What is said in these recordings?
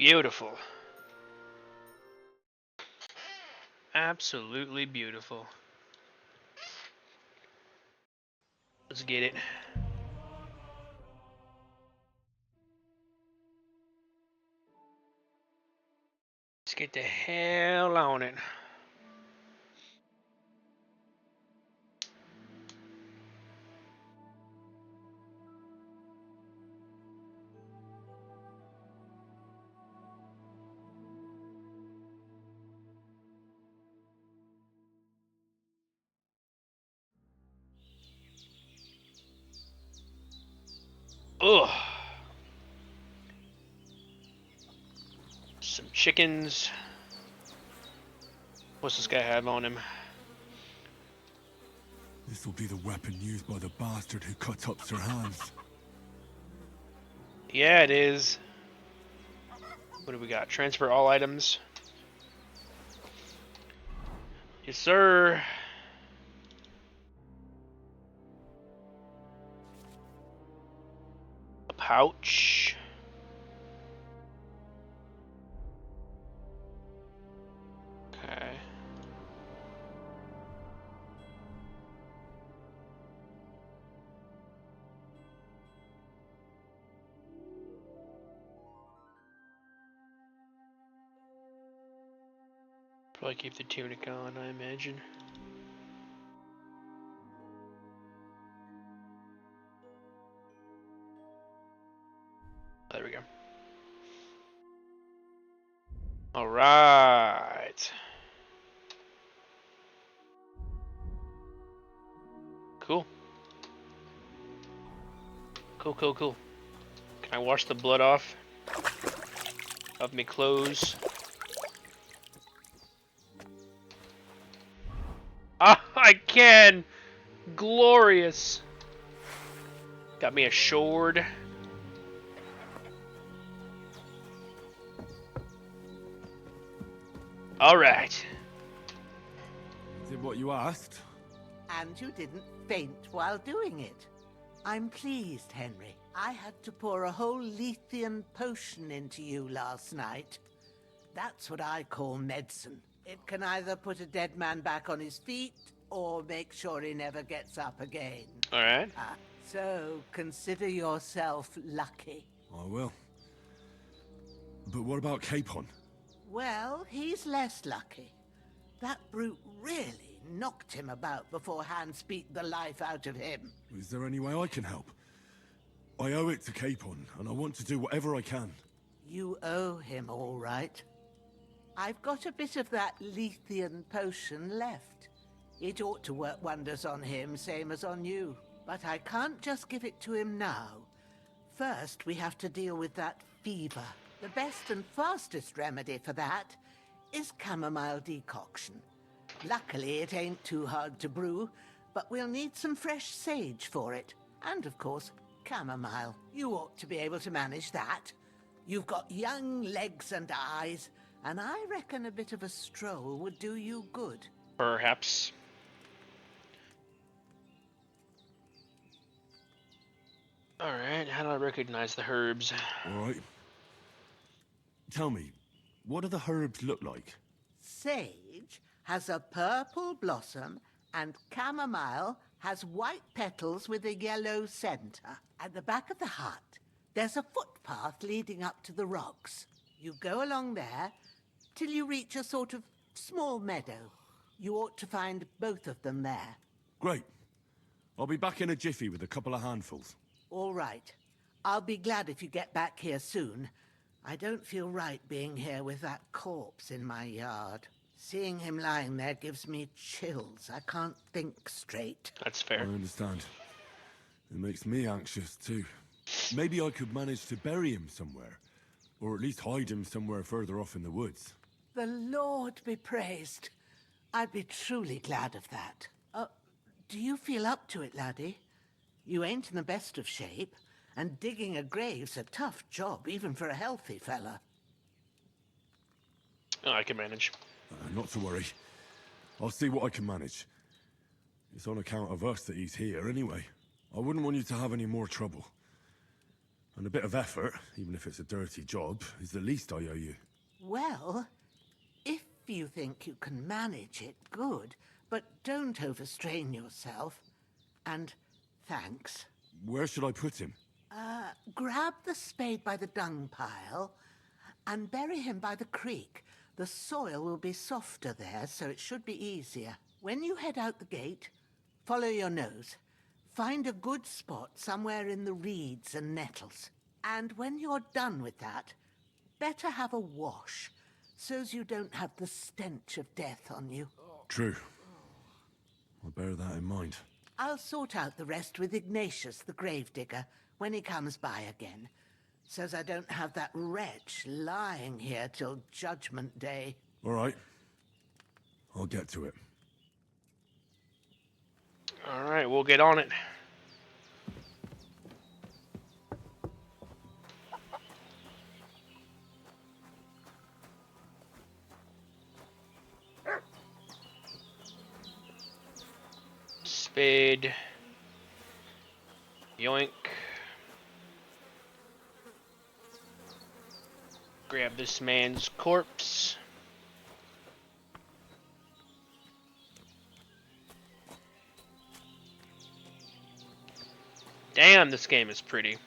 Beautiful. Absolutely beautiful. Let's get it. Let's get the hell on it. Ugh. Some chickens. What's this guy have on him? This will be the weapon used by the bastard who cut up Sir Hans. Yeah, it is. What do we got? Transfer all items. Yes, sir. A pouch. Okay. Probably keep the tunic on, I imagine. There we go. All right. Cool. Cool, cool, cool. Can I wash the blood off of me clothes? Ah, I can! Glorious! Got me a sword. Alright. Did what you asked? And you didn't faint while doing it. I'm pleased, Henry. I had to pour a whole Lethean potion into you last night. That's what I call medicine. It can either put a dead man back on his feet, or make sure he never gets up again. Alright. So, consider yourself lucky. I will. But what about Capon? Well, he's less lucky. That brute really knocked him about before Hans beat the life out of him. Is there any way I can help? I owe it to Capon, and I want to do whatever I can. You owe him, all right. I've got a bit of that Lethean potion left. It ought to work wonders on him, same as on you. But I can't just give it to him now. First, we have to deal with that fever. The best and fastest remedy for that is chamomile decoction. Luckily, it ain't too hard to brew, but we'll need some fresh sage for it. And, of course, chamomile. You ought to be able to manage that. You've got young legs and eyes, and I reckon a bit of a stroll would do you good. Perhaps. Alright, how do I recognize the herbs? Alright. Tell me, what do the herbs look like? Sage has a purple blossom, and chamomile has white petals with a yellow center. At the back of the hut, there's a footpath leading up to the rocks. You go along there till you reach a sort of small meadow. You ought to find both of them there. Great. I'll be back in a jiffy with a couple of handfuls. All right. I'll be glad if you get back here soon. I don't feel right being here with that corpse in my yard. Seeing him lying there gives me chills. I can't think straight. That's I fair. understand. It makes me anxious, too. Maybe I could manage to bury him somewhere. Or at least hide him somewhere further off in the woods. The Lord be praised. I'd be truly glad of that. Do you feel up to it, laddie? You ain't in the best of shape, and digging a grave's a tough job, even for a healthy fella. Oh, I can manage. Not to worry. I'll see what I can manage. It's on account of us that he's here, anyway. I wouldn't want you to have any more trouble. And a bit of effort, even if it's a dirty job, is the least I owe you. Well, if you think you can manage it, good. But don't overstrain yourself. And thanks. Where should I put him? Grab the spade by the dung pile and bury him by the creek. The soil will be softer there, so it should be easier. When you head out the gate, follow your nose. Find a good spot somewhere in the reeds and nettles. And when you're done with that, better have a wash, so's you don't have the stench of death on you. True. I'll bear that in mind. I'll sort out the rest with Ignatius, the gravedigger, when he comes by again, so's I don't have that wretch lying here till Judgment Day. All right. I'll get to it. All right, we'll get on it. Spade. Yoink. Grab this man's corpse. Damn, this game is pretty.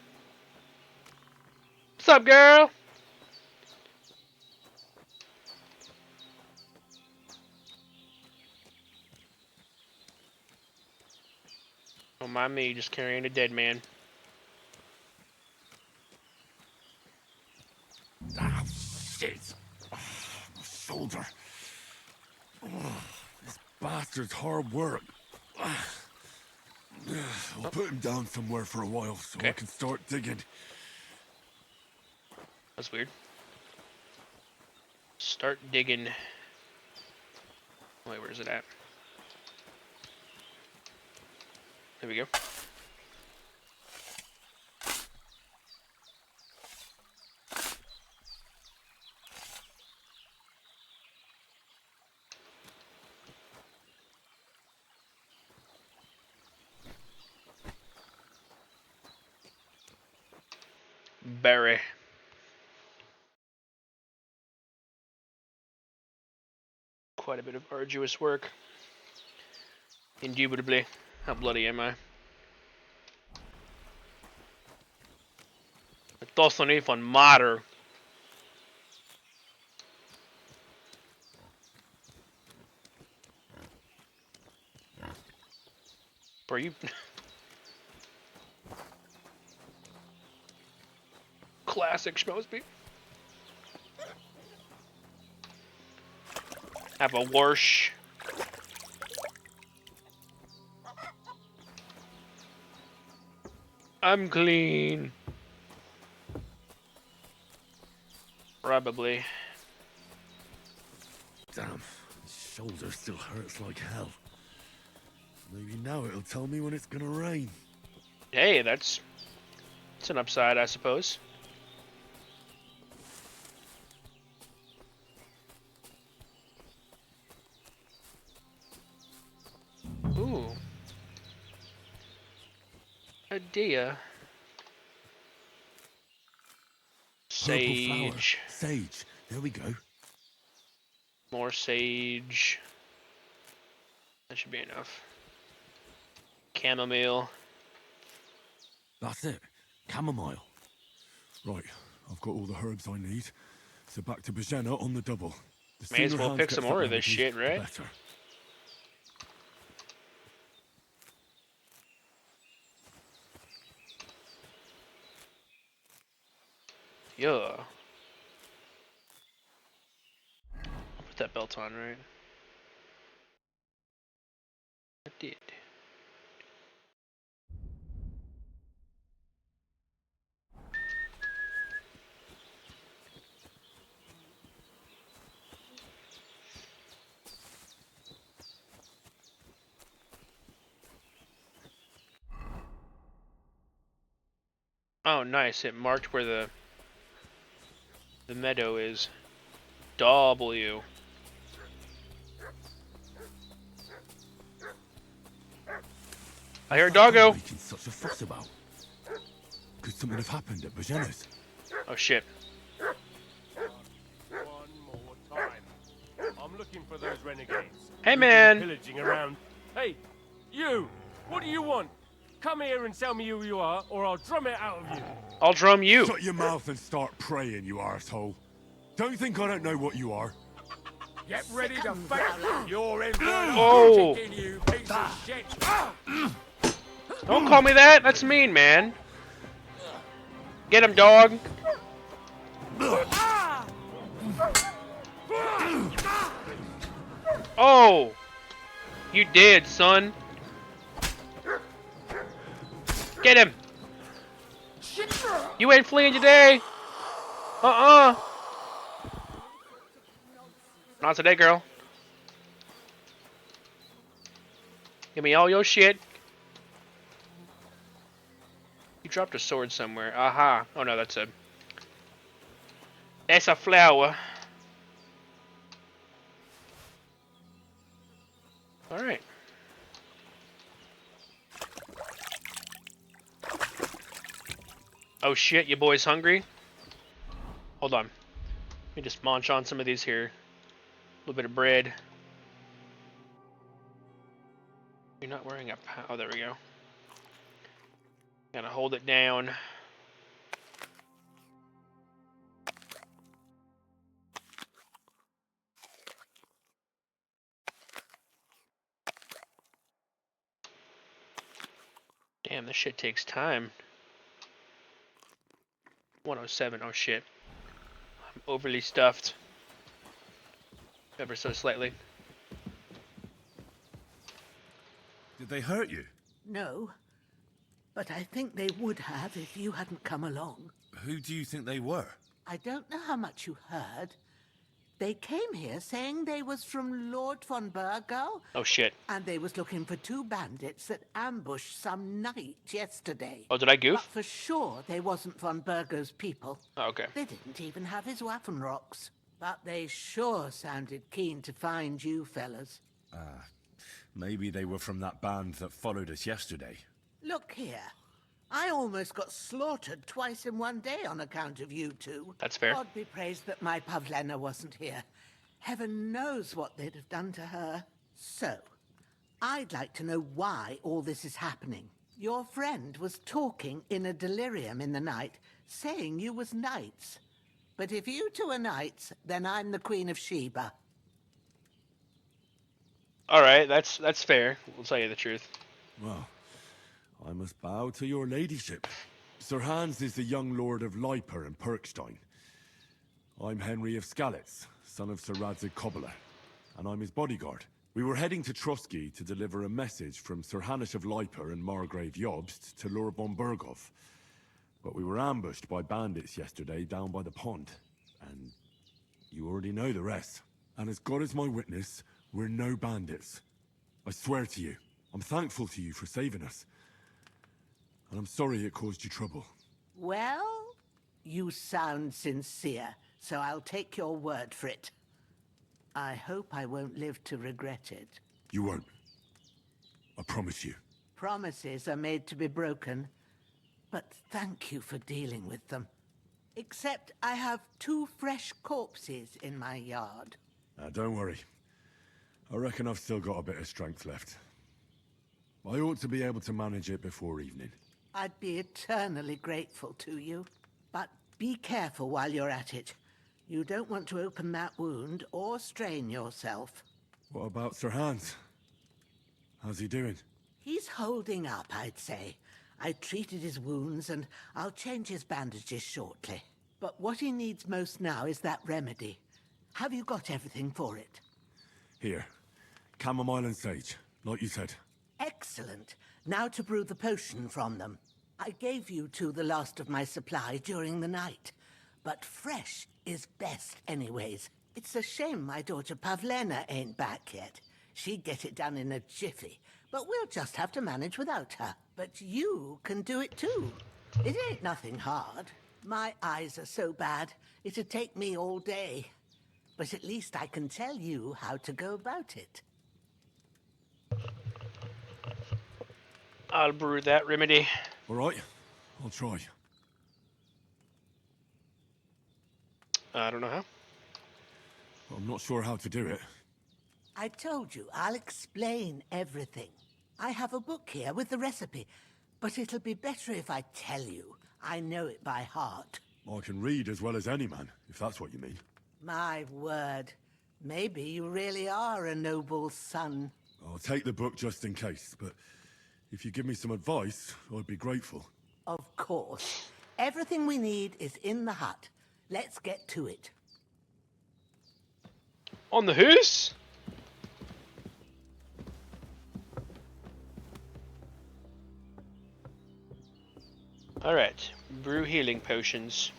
What's up, girl? Don't mind me just carrying a dead man. Ah, shit. My shoulder. This bastard's hard work. I'll put him down somewhere for a while so I can start digging. That's weird. Start digging. Wait, where's it at? There we go. Berry. Quite a bit of arduous work. Indubitably. How bloody am I? It doesn't even matter. Bro, you... Classic Schmosby. Have a wash. I'm clean. Probably. Damn, his shoulder still hurts like hell. Maybe now it'll tell me when it's gonna rain. Hey, that's an upside, I suppose. Ooh. A deer. Sage. Sage. There we go. More sage. That should be enough. Chamomile. That's it. Chamomile. Right, I've got all the herbs I need. So back to Bajena on the double. The May as sooner well Hans pick gets some that more of this remedy, shit, the right? better. Yeah. I'll put that belt on, right? I did. Oh, nice. It marked where the meadow is. W. I hear a doggo. Making such a fuss about. Could something have happened at Bajena's? Oh shit. One more time. I'm looking for those renegades. Hey, who've been man. Pillaging around. Hey, you! What do you want? Come here and tell me who you are, or I'll drum it out of you. I'll drum you. Shut your mouth and start praying, you arsehole. Don't you think I don't know what you are? Get ready to fight. You're in for Oh. chicken, you piece of shit. Don't call me that. That's mean, man. Get him, dog. Oh. You did, son. Get him. You ain't fleeing today. Not today, girl. Give me all your shit. You dropped a sword somewhere. Aha. Oh no, that's a flower. Alright. Oh shit, you boys hungry? Hold on. Let me just munch on some of these here. A little bit of bread. You're not wearing a... Oh, there we go. Gotta hold it down. Damn, this shit takes time. 107, oh shit. I'm overly stuffed. Ever so slightly. Did they hurt you? No, but I think they would have if you hadn't come along. Who do you think they were? I don't know how much you heard. They came here saying they was from Lord von Burgo, Oh shit. and they was looking for two bandits that ambushed some knight yesterday. Oh, did I But goof? for sure they wasn't von Burgo's people. Oh, okay. They didn't even have his Waffenrocks. But they sure sounded keen to find you fellas. Maybe they were from that band that followed us yesterday. Look here. I almost got slaughtered twice in one day on account of you two. That's fair. God be praised that my Pavlena wasn't here. Heaven knows what they'd have done to her. So, I'd like to know why all this is happening. Your friend was talking in a delirium in the night, saying you was knights. But if you two are knights, then I'm the Queen of Sheba. Alright, that's fair. We'll tell you the truth. Well, I must bow to your ladyship. Sir Hans is the young lord of Leiper and Perkstein. I'm Henry of Skalitz, son of Sir Radzig Kobyla, and I'm his bodyguard. We were heading to Trusky to deliver a message from Sir Hanish of Leiper and Margrave Jobst to Lord von Burgov. But we were ambushed by bandits yesterday down by the pond, and you already know the rest. And as God is my witness, we're no bandits. I swear to you, I'm thankful to you for saving us. And I'm sorry it caused you trouble. Well, you sound sincere, so I'll take your word for it. I hope I won't live to regret it. You won't. I promise you. Promises are made to be broken, but thank you for dealing with them. Except I have 2 fresh corpses in my yard. Now, don't worry. I reckon I've still got a bit of strength left. I ought to be able to manage it before evening. I'd be eternally grateful to you. But be careful while you're at it. You don't want to open that wound or strain yourself. What about Sir Hans? How's he doing? He's holding up, I'd say. I treated his wounds and I'll change his bandages shortly. But what he needs most now is that remedy. Have you got everything for it? Here. Chamomile and sage, like you said. Excellent. Now to brew the potion from them. I gave you two the last of my supply during the night. But fresh is best anyways. It's a shame my daughter Pavlena ain't back yet. She'd get it done in a jiffy. But we'll just have to manage without her. But you can do it too. It ain't nothing hard. My eyes are so bad, it'd take me all day. But at least I can tell you how to go about it. I'll brew that remedy. All right, I'll try. I don't know how. I'm not sure how to do it. I told you, I'll explain everything. I have a book here with the recipe, but it'll be better if I tell you. I know it by heart. I can read as well as any man, if that's what you mean. My word. Maybe you really are a noble son. I'll take the book just in case, but if you give me some advice, I'd be grateful. Of course. Everything we need is in the hut. Let's get to it. On the hoose? Alright, brew healing potions.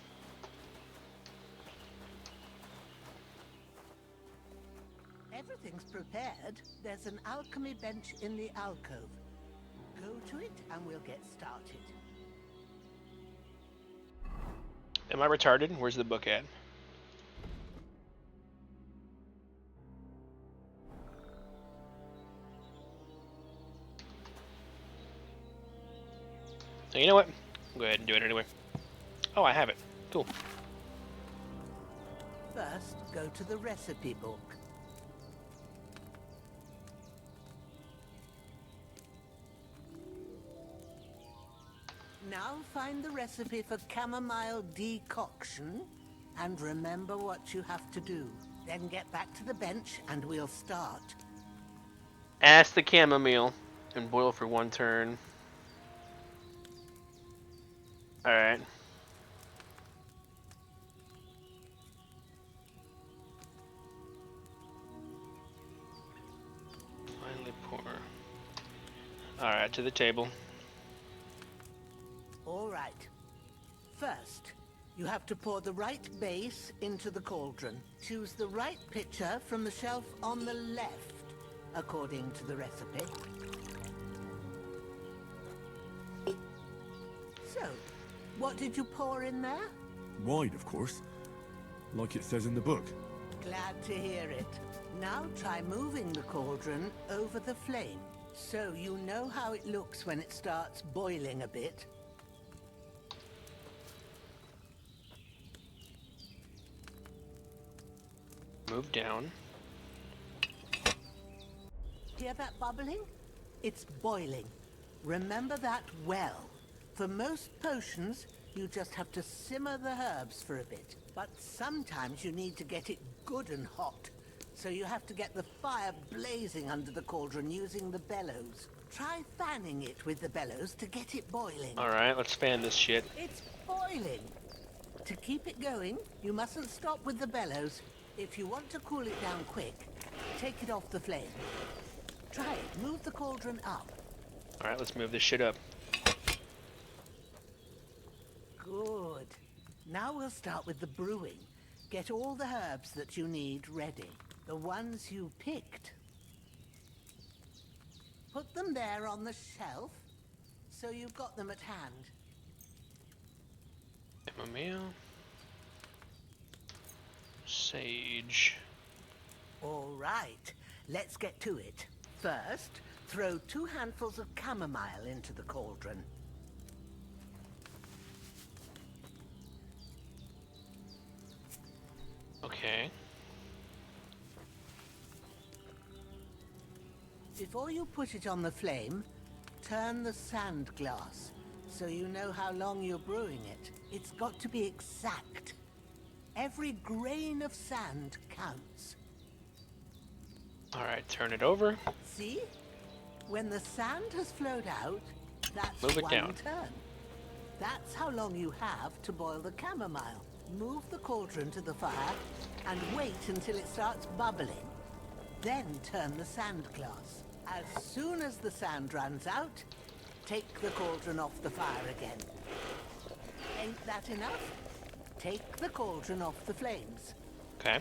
Everything's prepared. There's an alchemy bench in the alcove. Go to it and we'll get started. Am I retarded? Where's the book at? So you know what? Go ahead and do it anyway. Oh, I have it. Cool. First, go to the recipe book. Now find the recipe for chamomile decoction and remember what you have to do. Then get back to the bench and we'll start. Ask the chamomile and boil for 1 turn. Alright. Finally pour. Alright, to the table. All right. First, you have to pour the right base into the cauldron. Choose the right pitcher from the shelf on the left, according to the recipe. So, what did you pour in there? Wide, of course. Like it says in the book. Glad to hear it. Now try moving the cauldron over the flame, so you know how it looks when it starts boiling a bit. Move down. Hear that bubbling? It's boiling. Remember that well. For most potions, you just have to simmer the herbs for a bit. But sometimes you need to get it good and hot. So you have to get the fire blazing under the cauldron using the bellows. Try fanning it with the bellows to get it boiling. Alright, let's fan this shit. It's boiling. To keep it going, you mustn't stop with the bellows. If you want to cool it down quick, take it off the flame. Try it. Move the cauldron up. Alright, let's move this shit up. Good. Now we'll start with the brewing. Get all the herbs that you need ready. The ones you picked. Put them there on the shelf, so you've got them at hand. Chamomile. Sage. All right, let's get to it. First, throw 2 handfuls of chamomile into the cauldron. Okay. Before you put it on the flame, turn the sand glass, so you know how long you're brewing it. It's got to be exact. Every grain of sand counts. Alright, turn it over. See? When the sand has flowed out, that's Move it one down. turn. That's how long you have to boil the chamomile. Move the cauldron to the fire and wait until it starts bubbling. Then turn the sand glass. As soon as the sand runs out, take the cauldron off the fire again. Ain't that enough? Take the cauldron off the flames. Okay.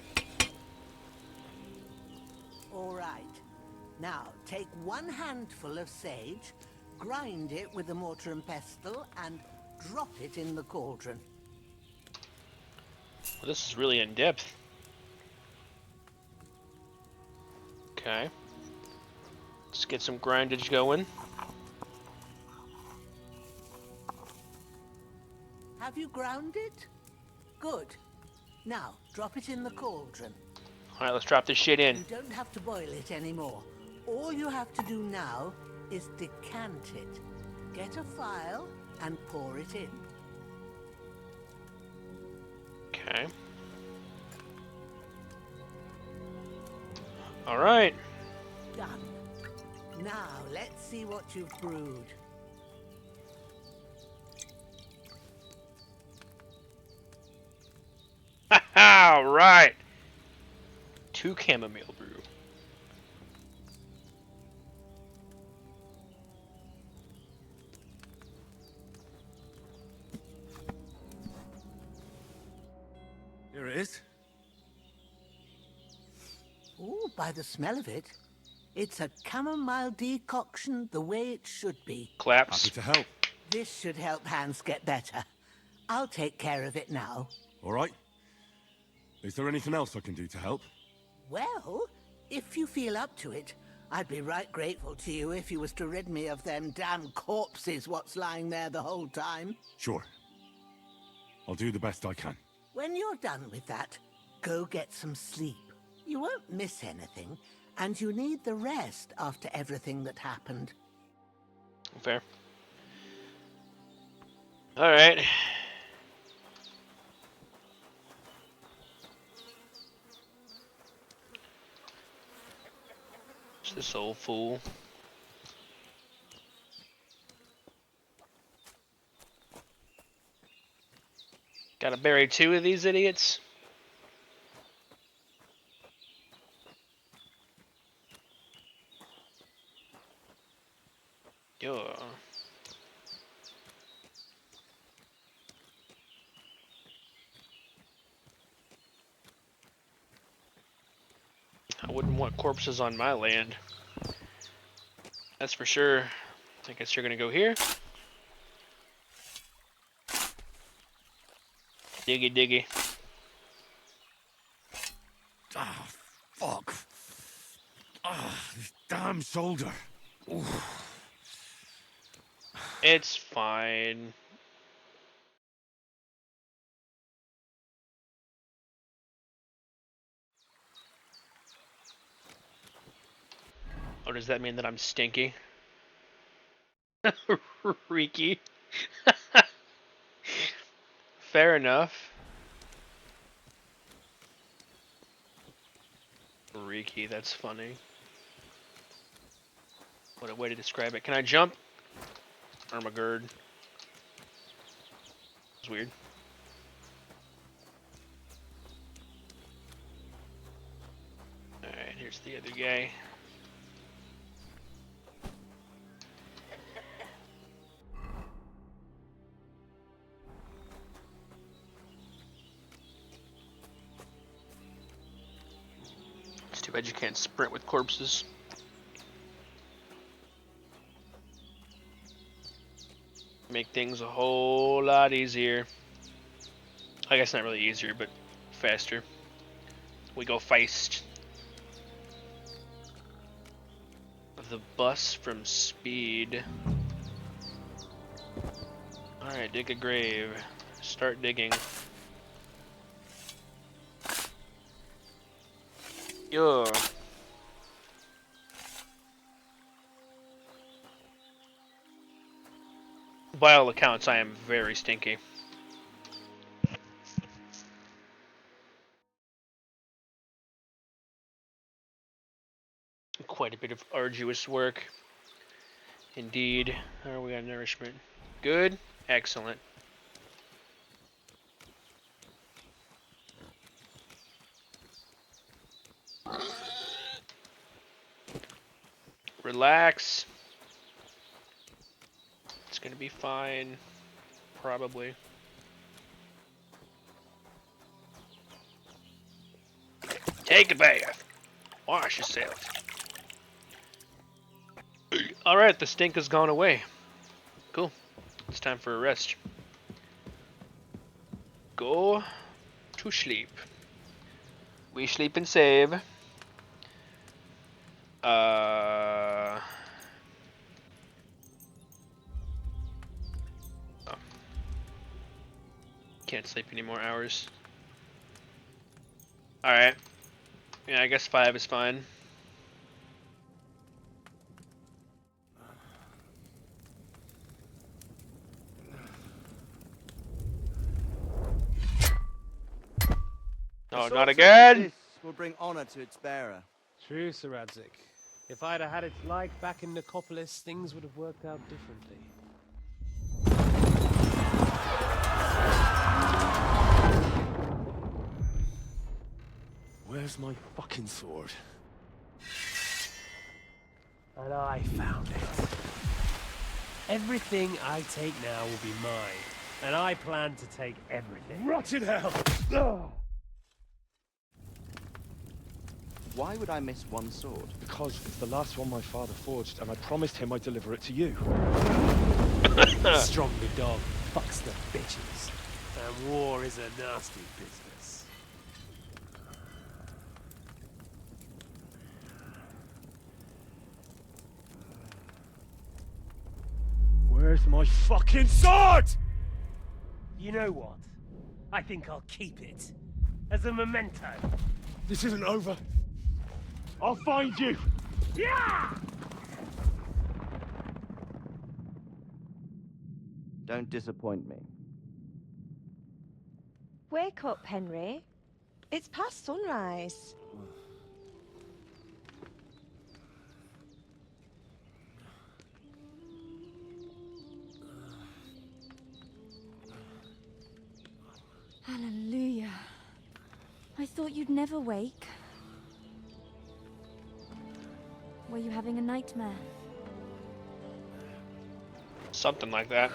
All right. Now, take 1 handful of sage, grind it with a mortar and pestle, and drop it in the cauldron. Well, this is really in depth. Okay. Let's get some grindage going. Have you ground it? Good. Now, drop it in the cauldron. Alright, let's drop this shit in. You don't have to boil it anymore. All you have to do now is decant it. Get a phial and pour it in. Okay. Alright. Done. Now, let's see what you've brewed. Alright. 2 chamomile brew. Here it is. Ooh, by the smell of it, it's a chamomile decoction the way it should be. Claps. Happy to help. This should help Hans get better. I'll take care of it now. All right. Is there anything else I can do to help? Well, if you feel up to it, I'd be right grateful to you if you was to rid me of them damn corpses what's lying there the whole time. Sure. I'll do the best I can. When you're done with that, go get some sleep. You won't miss anything, and you need the rest after everything that happened. Fair. Alright. It's this old fool. Gotta bury 2 of these idiots. Yo. I wouldn't want corpses on my land. That's for sure. I guess you're gonna go here. Diggy diggy. Ah, fuck. Ah, this damn shoulder. Oof. It's fine. Oh, does that mean that I'm stinky? Reeky. Fair enough. Reeky, that's funny. What a way to describe it. Can I jump? Armagerd. It's weird. Alright, here's the other guy. It's too bad you can't sprint with corpses. Make things a whole lot easier. I guess not really easier, but faster. We go feist. The bus from Speed. Alright, dig a grave. Start digging. Yo. By all accounts, I am very stinky. Quite a bit of arduous work. Indeed. Oh, we got nourishment. Good. Excellent. Relax. It's gonna be fine. Probably. Take a bath. Wash yourself. Alright, the stink has gone away. Cool. It's time for a rest. Go to sleep. We sleep and save. Oh. Can't sleep any more hours. Alright. Yeah, I guess 5 is fine. Oh, not again! This will bring honor to its bearer. True, Sir Radzik. If I'd have had its like back in Nicopolis, things would have worked out differently. Where's my fucking sword? And I found it. Everything I take now will be mine. And I plan to take everything. Rotten hell! Ugh. Why would I miss one sword? Because it's the last one my father forged, and I promised him I'd deliver it to you. Stronger dog fucks the bitches. And war is a nasty business. Where's my fucking sword? You know what? I think I'll keep it. As a memento. This isn't over. I'll find you! Yeah! Don't disappoint me. Wake up, Henry. It's past sunrise. Hallelujah. I thought you'd never wake. Were you having a nightmare? Something like that.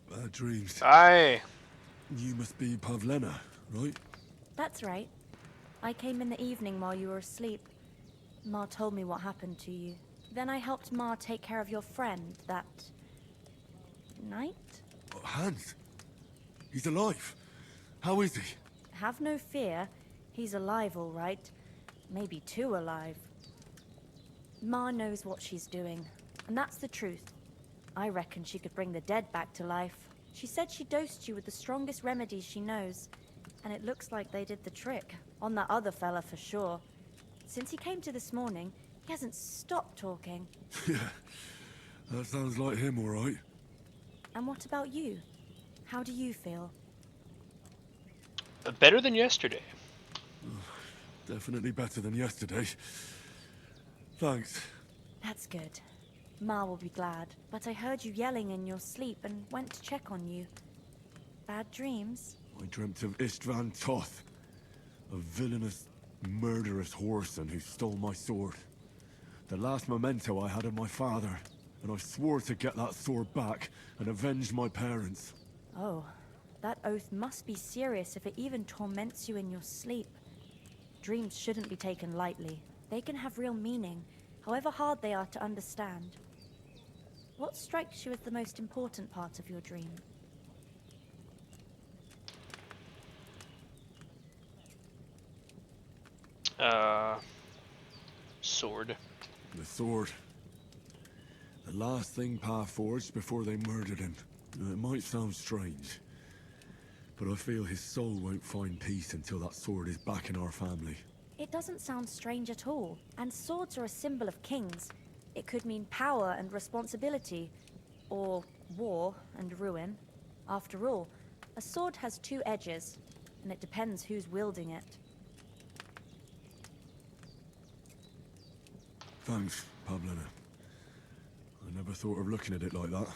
Bad dreams. Aye. You must be Pavlena, right? That's right. I came in the evening while you were asleep. Ma told me what happened to you. Then I helped Ma take care of your friend that night? Oh, Hans. He's alive. How is he? Have no fear. He's alive, all right. Maybe too alive. Ma knows what she's doing, and that's the truth. I reckon she could bring the dead back to life. She said she dosed you with the strongest remedies she knows, and it looks like they did the trick. On that other fella for sure. Since he came to this morning, he hasn't stopped talking. Yeah, that sounds like him, all right. And what about you? How do you feel? Better than yesterday. Definitely better than yesterday. Thanks. That's good. Ma will be glad. But I heard you yelling in your sleep and went to check on you. Bad dreams? I dreamt of Istvan Toth, a villainous, murderous whoreson who stole my sword. The last memento I had of my father, and I swore to get that sword back and avenge my parents. Oh, that oath must be serious if it even torments you in your sleep. Dreams shouldn't be taken lightly. They can have real meaning, however hard they are to understand. What strikes you as the most important part of your dream? Sword. The sword. The last thing Pa forged before they murdered him. It might sound strange, but I feel his soul won't find peace until that sword is back in our family. It doesn't sound strange at all, and swords are a symbol of kings. It could mean power and responsibility, or war and ruin. After all, a sword has two edges, and it depends who's wielding it. Thanks, Pavlena. I never thought of looking at it like that.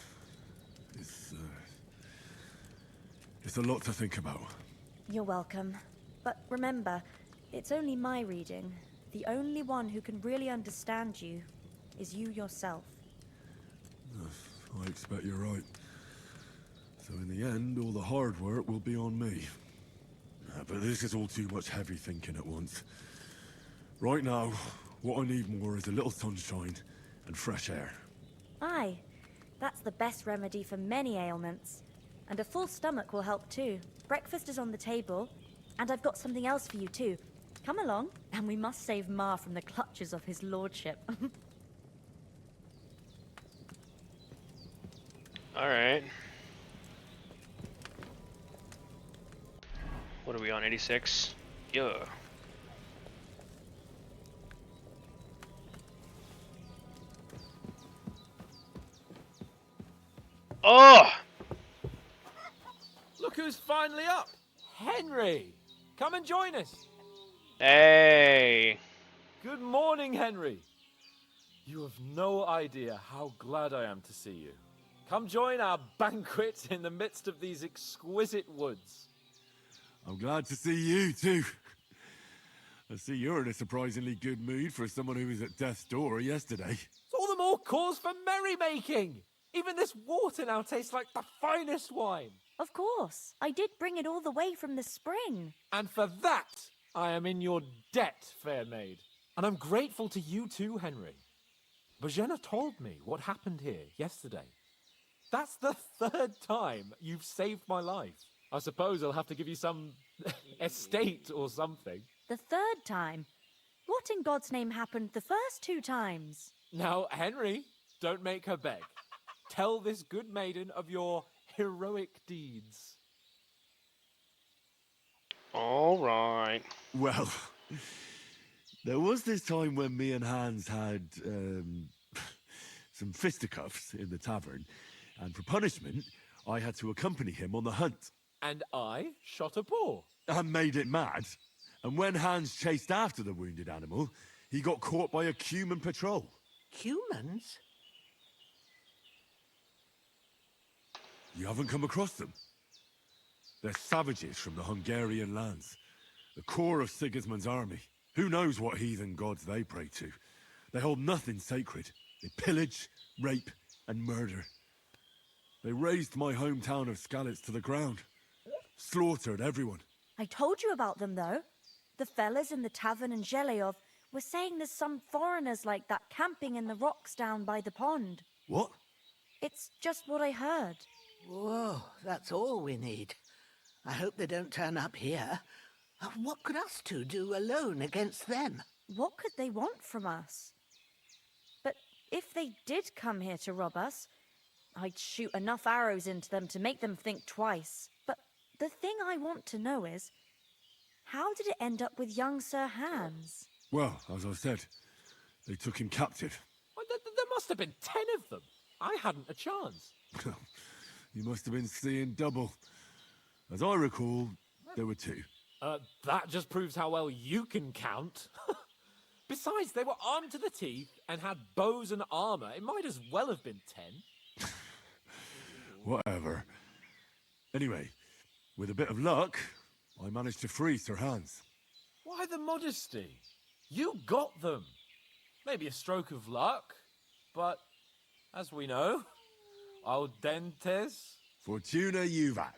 It's a lot to think about. You're welcome. But remember, it's only my reading. The only one who can really understand you is you yourself. I expect you're right. So in the end, all the hard work will be on me. But this is all too much heavy thinking at once. Right now, what I need more is a little sunshine and fresh air. Aye, that's the best remedy for many ailments. And a full stomach will help too. Breakfast is on the table, and I've got something else for you too. Come along, and we must save Ma from the clutches of his lordship. Alright. What are we on, 86? Yeah. Oh! Look who's finally up! Henry! Come and join us! Hey! Good morning, Henry! You have no idea how glad I am to see you. Come join our banquet in the midst of these exquisite woods. I'm glad to see you, too. I see you're in a surprisingly good mood for someone who was at death's door yesterday. It's all the more cause for merrymaking! Even this water now tastes like the finest wine. Of course. I did bring it all the way from the spring. And for that, I am in your debt, fair maid. And I'm grateful to you too, Henry. Bajena told me what happened here yesterday. That's the 3rd time you've saved my life. I suppose I'll have to give you some estate or something. The 3rd time? What in God's name happened the first 2 times? Now, Henry, don't make her beg. Tell this good maiden of your heroic deeds. Alright. Well, there was this time when me and Hans had some fisticuffs in the tavern, and for punishment, I had to accompany him on the hunt. And I shot a boar. And made it mad. And when Hans chased after the wounded animal, he got caught by a Cuman patrol. Humans? You haven't come across them? They're savages from the Hungarian lands. The core of Sigismund's army. Who knows what heathen gods they pray to? They hold nothing sacred. They pillage, rape, and murder. They razed my hometown of Skalitz to the ground. Slaughtered everyone. I told you about them, though. The fellas in the tavern in Zheleov were saying there's some foreigners like that camping in the rocks down by the pond. What? It's just what I heard. Whoa, that's all we need. I hope they don't turn up here. What could us two do alone against them? What could they want from us? But if they did come here to rob us, I'd shoot enough arrows into them to make them think twice. But the thing I want to know is, how did it end up with young Sir Hans? Well, as I said, they took him captive. Well, there must have been 10 of them. I hadn't a chance. You must have been seeing double. As I recall, there were 2. That just proves how well you can count. Besides, they were armed to the teeth and had bows and armor. It might as well have been 10. Whatever. Anyway, with a bit of luck, I managed to free Sir Hans. Why the modesty? You got them. Maybe a stroke of luck, but as we know, al dentes. Fortuna juvat.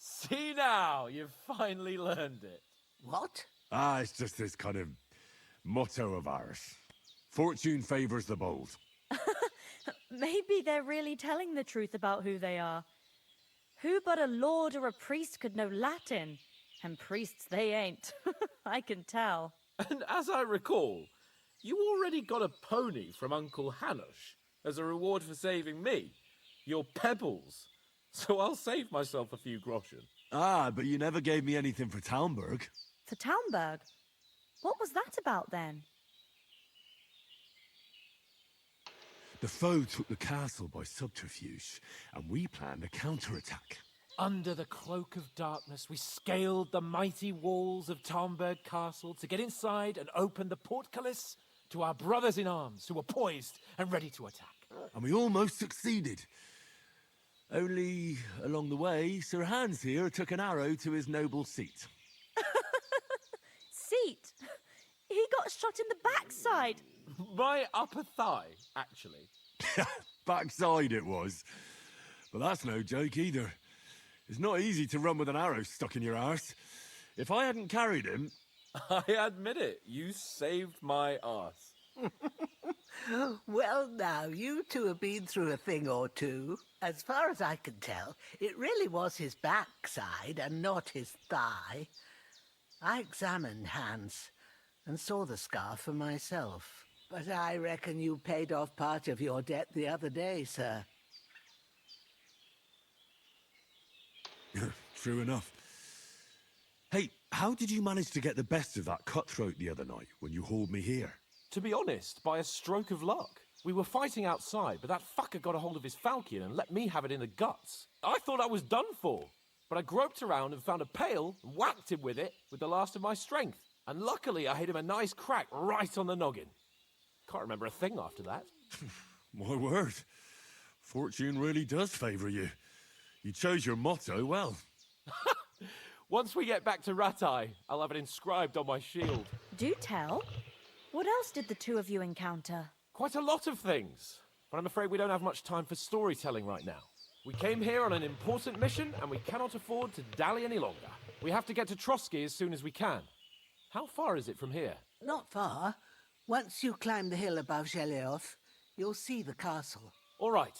See now, you've finally learned it. What? It's just this kind of motto of ours. Fortune favors the bold. Maybe they're really telling the truth about who they are. Who but a lord or a priest could know Latin? And priests they ain't. I can tell. And as I recall, you already got a pony from Uncle Hanush as a reward for saving me. Your pebbles. So I'll save myself a few groschen. But you never gave me anything for Talmberg. For Talmberg? What was that about then? The foe took the castle by subterfuge, and we planned a counterattack. Under the cloak of darkness, we scaled the mighty walls of Talmberg Castle to get inside and open the portcullis to our brothers in arms who were poised and ready to attack. And we almost succeeded. Only, along the way, Sir Hans here took an arrow to his noble seat. Seat? He got shot in the backside. My upper thigh, actually. Backside it was. But that's no joke either. It's not easy to run with an arrow stuck in your arse. If I hadn't carried him... I admit it, you saved my arse. Well, now, you two have been through a thing or two. As far as I can tell, it really was his backside and not his thigh. I examined Hans. and saw the scar for myself. But I reckon you paid off part of your debt the other day, sir. True enough. Hey, how did you manage to get the best of that cutthroat the other night when you hauled me here? To be honest, by a stroke of luck. We were fighting outside, but that fucker got a hold of his falchion and let me have it in the guts. I thought I was done for, but I groped around and found a pail and whacked him with it with the last of my strength. And luckily I hit him a nice crack right on the noggin. Can't remember a thing after that. My word. Fortune really does favour you. You chose your motto well. Once we get back to Ratai, I'll have it inscribed on my shield. Do tell. What else did the two of you encounter? Quite a lot of things, but I'm afraid we don't have much time for storytelling right now. We came here on an important mission, and we cannot afford to dally any longer. We have to get to Trotsky as soon as we can. How far is it from here? Not far. Once you climb the hill above Zhelioth, you'll see the castle. All right.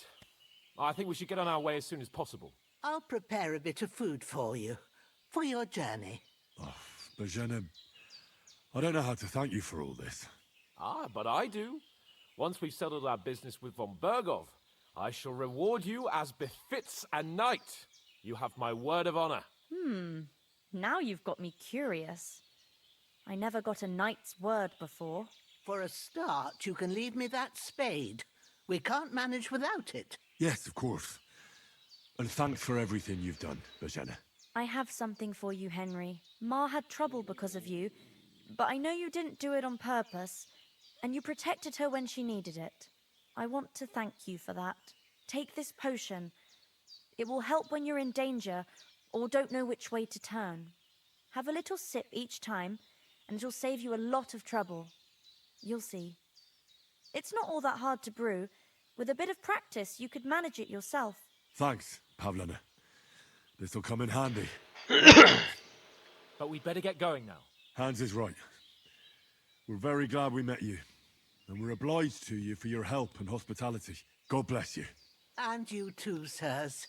I think we should get on our way as soon as possible. I'll prepare a bit of food for you, for your journey. Oh, Bajena, I don't know how to thank you for all this. Ah, but I do. Once we've settled our business with von Bergov, I shall reward you as befits a knight. You have my word of honor. Now you've got me curious. I never got a knight's word before. For a start, you can leave me that spade. We can't manage without it. Yes, of course. And thanks for everything you've done, Bajena. I have something for you, Henry. Ma had trouble because of you, but I know you didn't do it on purpose, and you protected her when she needed it. I want to thank you for that. Take this potion. It will help when you're in danger or don't know which way to turn. Have a little sip each time, and it'll save you a lot of trouble. You'll see. It's not all that hard to brew. With a bit of practice, you could manage it yourself. Thanks, Pavlana. This'll come in handy. But we'd better get going now. Hans is right. We're very glad we met you. And we're obliged to you for your help and hospitality. God bless you. And you too, sirs.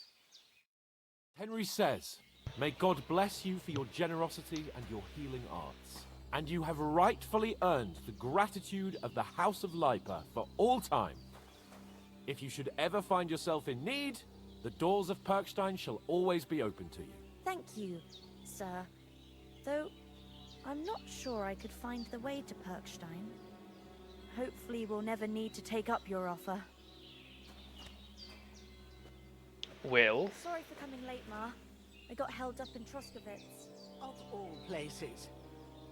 Henry says, "May God bless you for your generosity and your healing arts. And you have rightfully earned the gratitude of the House of Lipa for all time. If you should ever find yourself in need, the doors of Perkstein shall always be open to you." Thank you, sir. Though, I'm not sure I could find the way to Perkstein. Hopefully we'll never need to take up your offer. Well, Sorry for coming late, Ma. I got held up in Troskowitz. Of all places.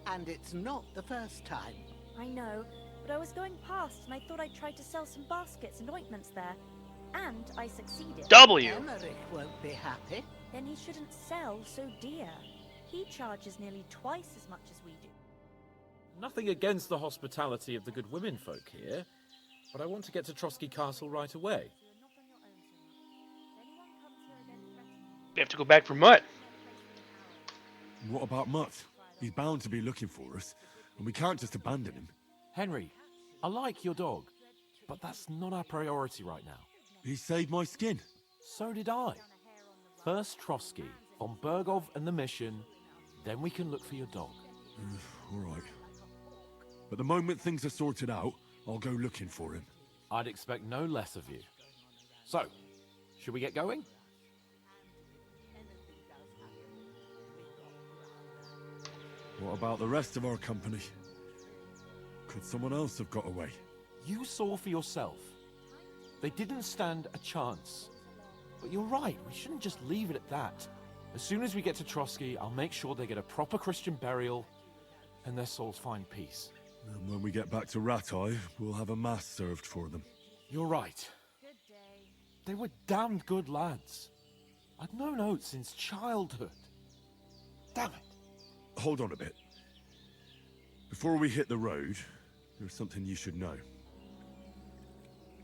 And it's not the first time. I know, but I was going past and I thought I'd try to sell some baskets and ointments there. And I succeeded. W. Emmerich won't be happy. Then he shouldn't sell so dear. He charges nearly twice as much as we do. Nothing against the hospitality of the good women folk here, but I want to get to Trotsky Castle right away. We have to go back for Mutt. What about Mutt? He's bound to be looking for us, and we can't just abandon him. Henry, I like your dog, but that's not our priority right now. He saved my skin. So did I. First Trotsky, von Bergov and the mission, then we can look for your dog. All right. But the moment things are sorted out, I'll go looking for him. I'd expect no less of you. So, should we get going? What about the rest of our company? Could someone else have got away? You saw for yourself. They didn't stand a chance. But you're right, we shouldn't just leave it at that. As soon as we get to Trotsky, I'll make sure they get a proper Christian burial and their souls find peace. And when we get back to Ratai, we'll have a mass served for them. You're right. They were damned good lads. I'd known Oates since childhood. Damn it. Hold on a bit. Before we hit the road, there's something you should know.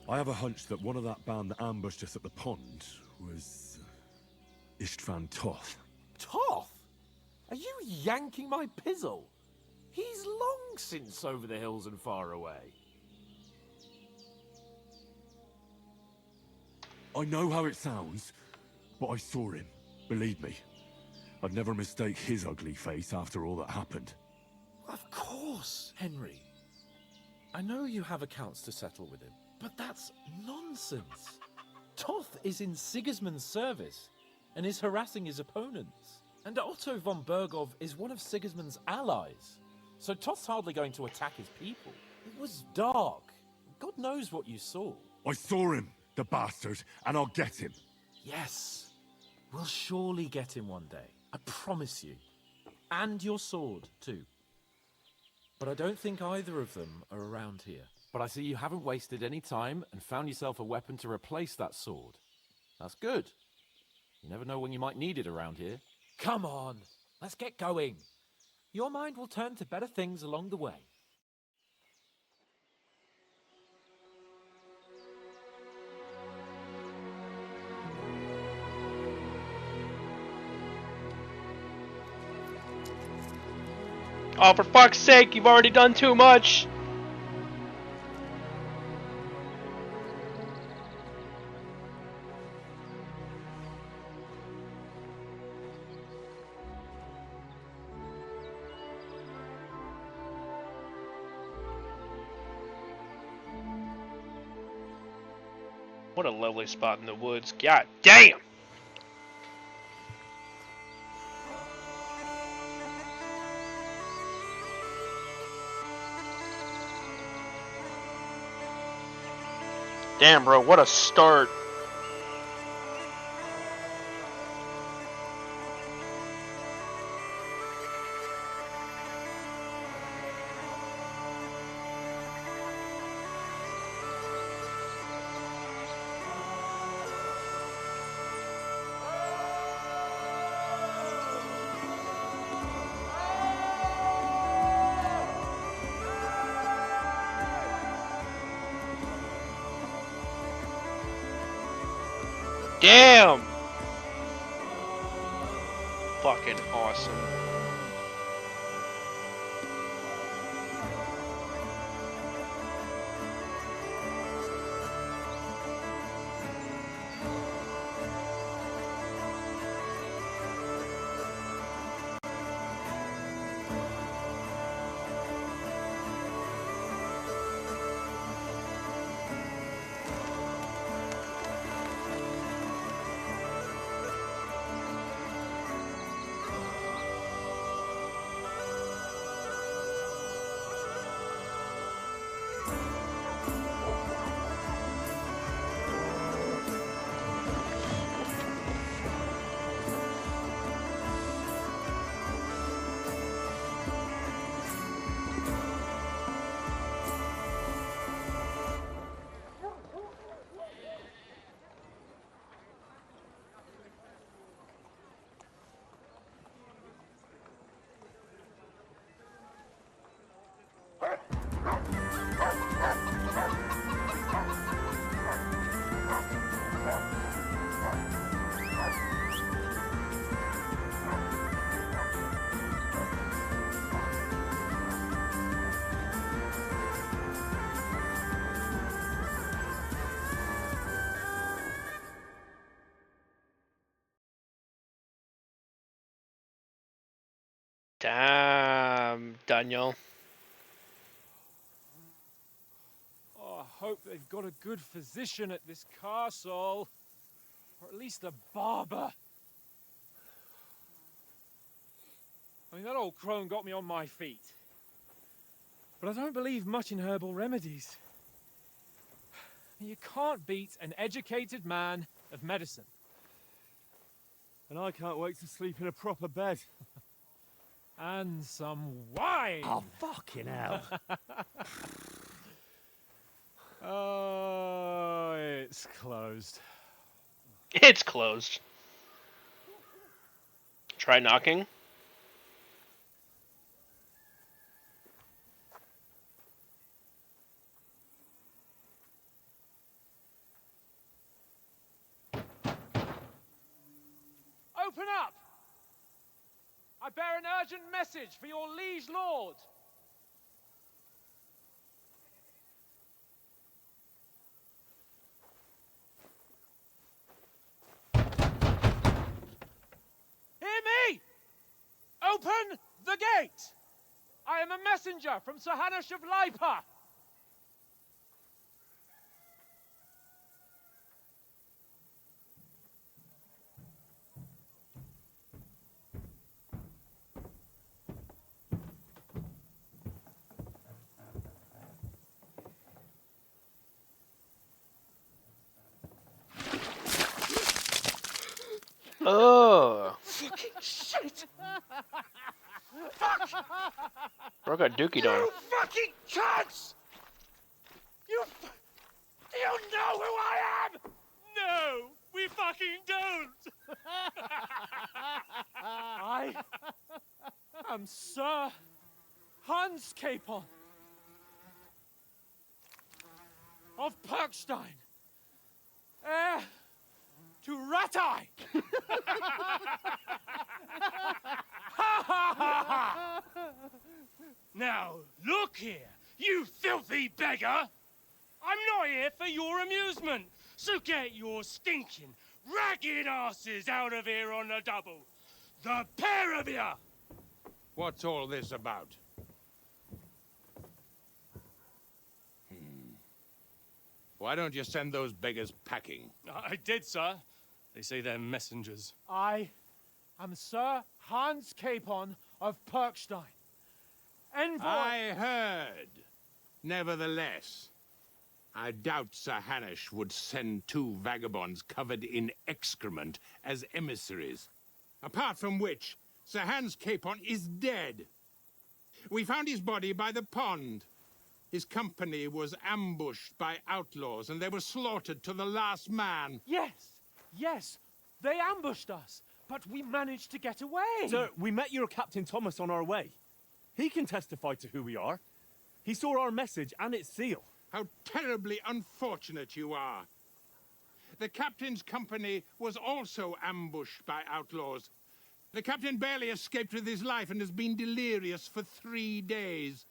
I have a hunch that one of that band that ambushed us at the pond was Istvan Toth. Toth? Are you yanking my pizzle? He's long since over the hills and far away. I know how it sounds, but I saw him. Believe me. I'd never mistake his ugly face after all that happened. Of course. course, Henry. I know you have accounts to settle with him, but that's nonsense. Toth is in Sigismund's service and is harassing his opponents. And Otto von Bergov is one of Sigismund's allies. So Toth's hardly going to attack his people. It was dark. God knows what you saw. I saw him, the bastard, and I'll get him. Yes. We'll surely get him one day. I promise you. And your sword, too. But I don't think either of them are around here. But I see you haven't wasted any time and found yourself a weapon to replace that sword. That's good. You never know when you might need it around here. Come on, let's get going. Your mind will turn to better things along the way. Oh, for fuck's sake, you've already done too much! What a lovely spot in the woods. God damn! Damn, bro, what a start. Damn! Fucking awesome. Damn, Daniel. Oh, I hope they've got a good physician at this castle. Or at least a barber. I mean, that old crone got me on my feet. But I don't believe much in herbal remedies. You can't beat an educated man of medicine. And I can't wait to sleep in a proper bed. And some wine! Oh, fucking hell. Oh, it's closed. It's closed. Try knocking. Open up! I bear an urgent message for your liege lord. Hear me! Open the gate! I am a messenger from Sir Hanush of Lipa! Oh, Fucking shit! bro got dookied on. You fucking cunts! Do you know who I am? No, we fucking don't! I am Sir Hans Capon of Perkstein, heir to Ratai! Now, look here, you filthy beggar! I'm not here for your amusement, so get your stinking, ragged asses out of here on the double. The pair of you! What's all this about? Why don't you send those beggars packing? I did, sir. They say they're messengers. I am Sir Hans Capon of Perkstein. Envoy... I heard. Nevertheless, I doubt Sir Hanush would send two vagabonds covered in excrement as emissaries. Apart from which, Sir Hans Capon is dead. We found his body by the pond. His company was ambushed by outlaws, and they were slaughtered to the last man. Yes, they ambushed us, but we managed to get away. Sir, we met your Captain Thomas on our way. He can testify to who we are. He saw our message and its seal. How terribly unfortunate you are. The captain's company was also ambushed by outlaws. The captain barely escaped with his life and has been delirious for 3 days.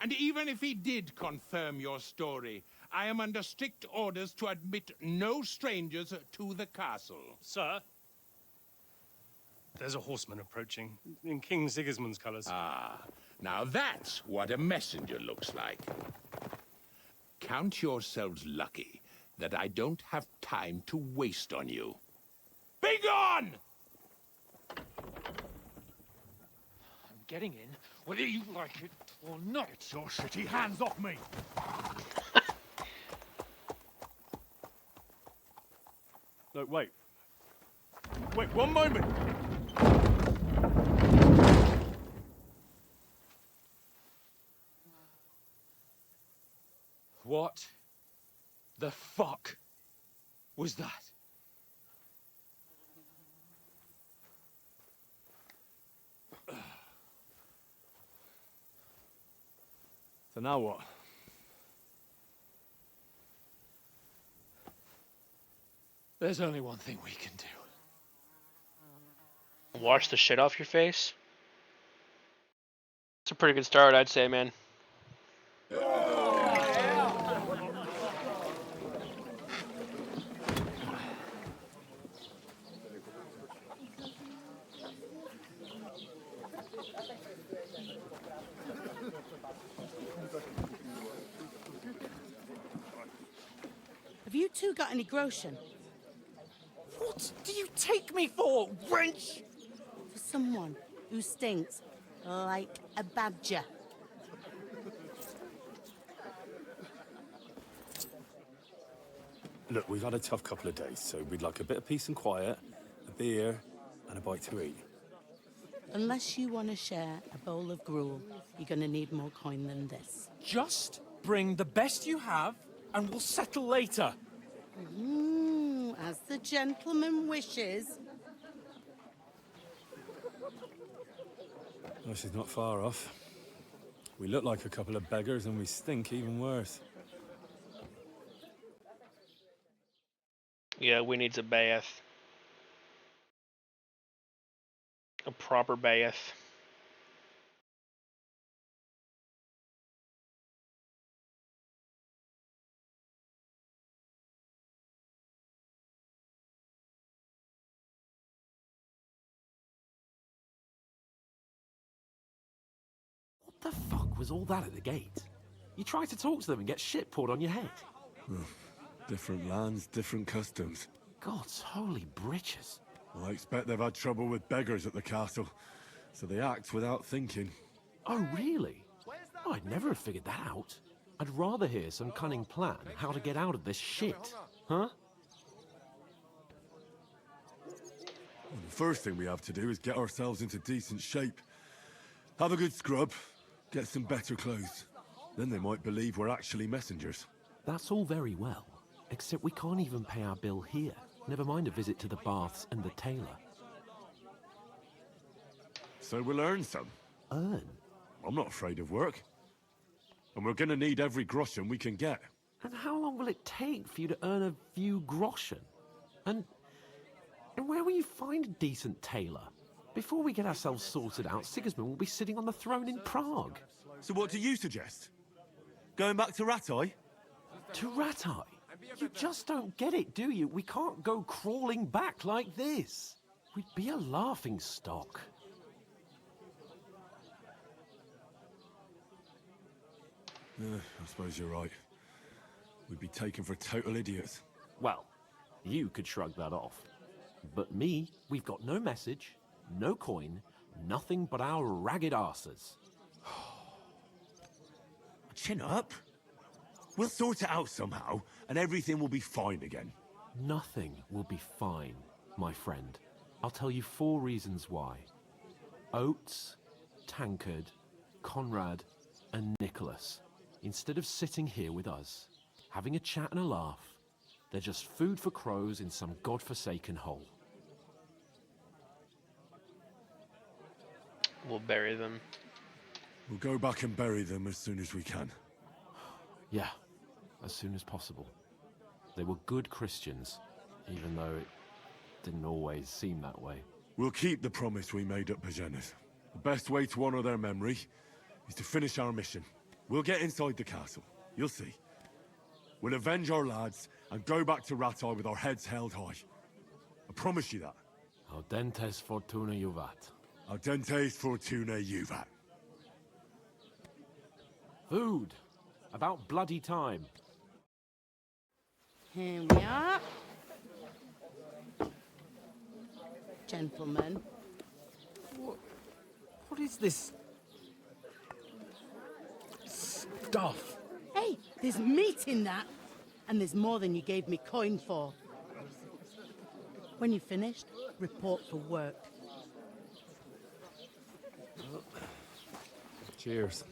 And even if he did confirm your story, I am under strict orders to admit no strangers to the castle. Sir, there's a horseman approaching in King Sigismund's colours. Ah, now that's what a messenger looks like. Count yourselves lucky that I don't have time to waste on you. Be gone! I'm getting in, whether you like it or not. Your shitty hands off me! No, wait. Wait, one moment! What the fuck was that? So now what? There's only one thing we can do. Wash the shit off your face. It's a pretty good start, I'd say, man. Have you two got any groschen? What do you take me for, wench? For someone who stinks like a badger. Look, we've had a tough couple of days, so we'd like a bit of peace and quiet, a beer, and a bite to eat. Unless you want to share a bowl of gruel, you're going to need more coin than this. Just bring the best you have, and we'll settle later. As the gentleman wishes. Well, she's not far off. We look like a couple of beggars, and we stink even worse. Yeah, we needs a bath. A proper bath. was all that at the gate? You try to talk to them and get shit poured on your head. Different lands, different customs. God's holy britches. I expect they've had trouble with beggars at the castle, so they act without thinking. Oh, really? Oh, I'd never have figured that out. I'd rather hear some cunning plan how to get out of this shit. Huh? Well, the first thing we have to do is get ourselves into decent shape. Have a good scrub, get some better clothes. Then they might believe we're actually messengers. That's all very well, except we can't even pay our bill here. Never mind a visit to the baths and the tailor. So we'll earn some. Earn? I'm not afraid of work. And we're gonna need every groschen we can get. And how long will it take for you to earn a few groschen? And where will you find a decent tailor? Before we get ourselves sorted out, Sigismund will be sitting on the throne in Prague. So what do you suggest? Going back to Ratai? To Ratai? You just don't get it, do you? We can't go crawling back like this. We'd be a laughing stock. I suppose you're right. We'd be taken for total idiots. Well, you could shrug that off. But me, we've got no message, no coin, nothing but our ragged arses. Chin up. We'll sort it out somehow, and everything will be fine again. Nothing will be fine, my friend. I'll tell you 4 reasons why. Oates, Tankard, Conrad, and Nicholas. Instead of sitting here with us, having a chat and a laugh, they're just food for crows in some godforsaken hole. We'll bury them. We'll go back and bury them as soon as we can. Yeah, as soon as possible. They were good Christians, even though it didn't always seem that way. We'll keep the promise we made at Bajenas. The best way to honor their memory is to finish our mission. We'll get inside the castle. You'll see. We'll avenge our lads and go back to Ratai with our heads held high. I promise you that. Audentes fortuna juvat. Audentes fortuna juvat. Food. About bloody time. Here we are. Gentlemen. What is this stuff? Hey, there's meat in that. And there's more than you gave me coin for. When you're finished, report for work. Cheers.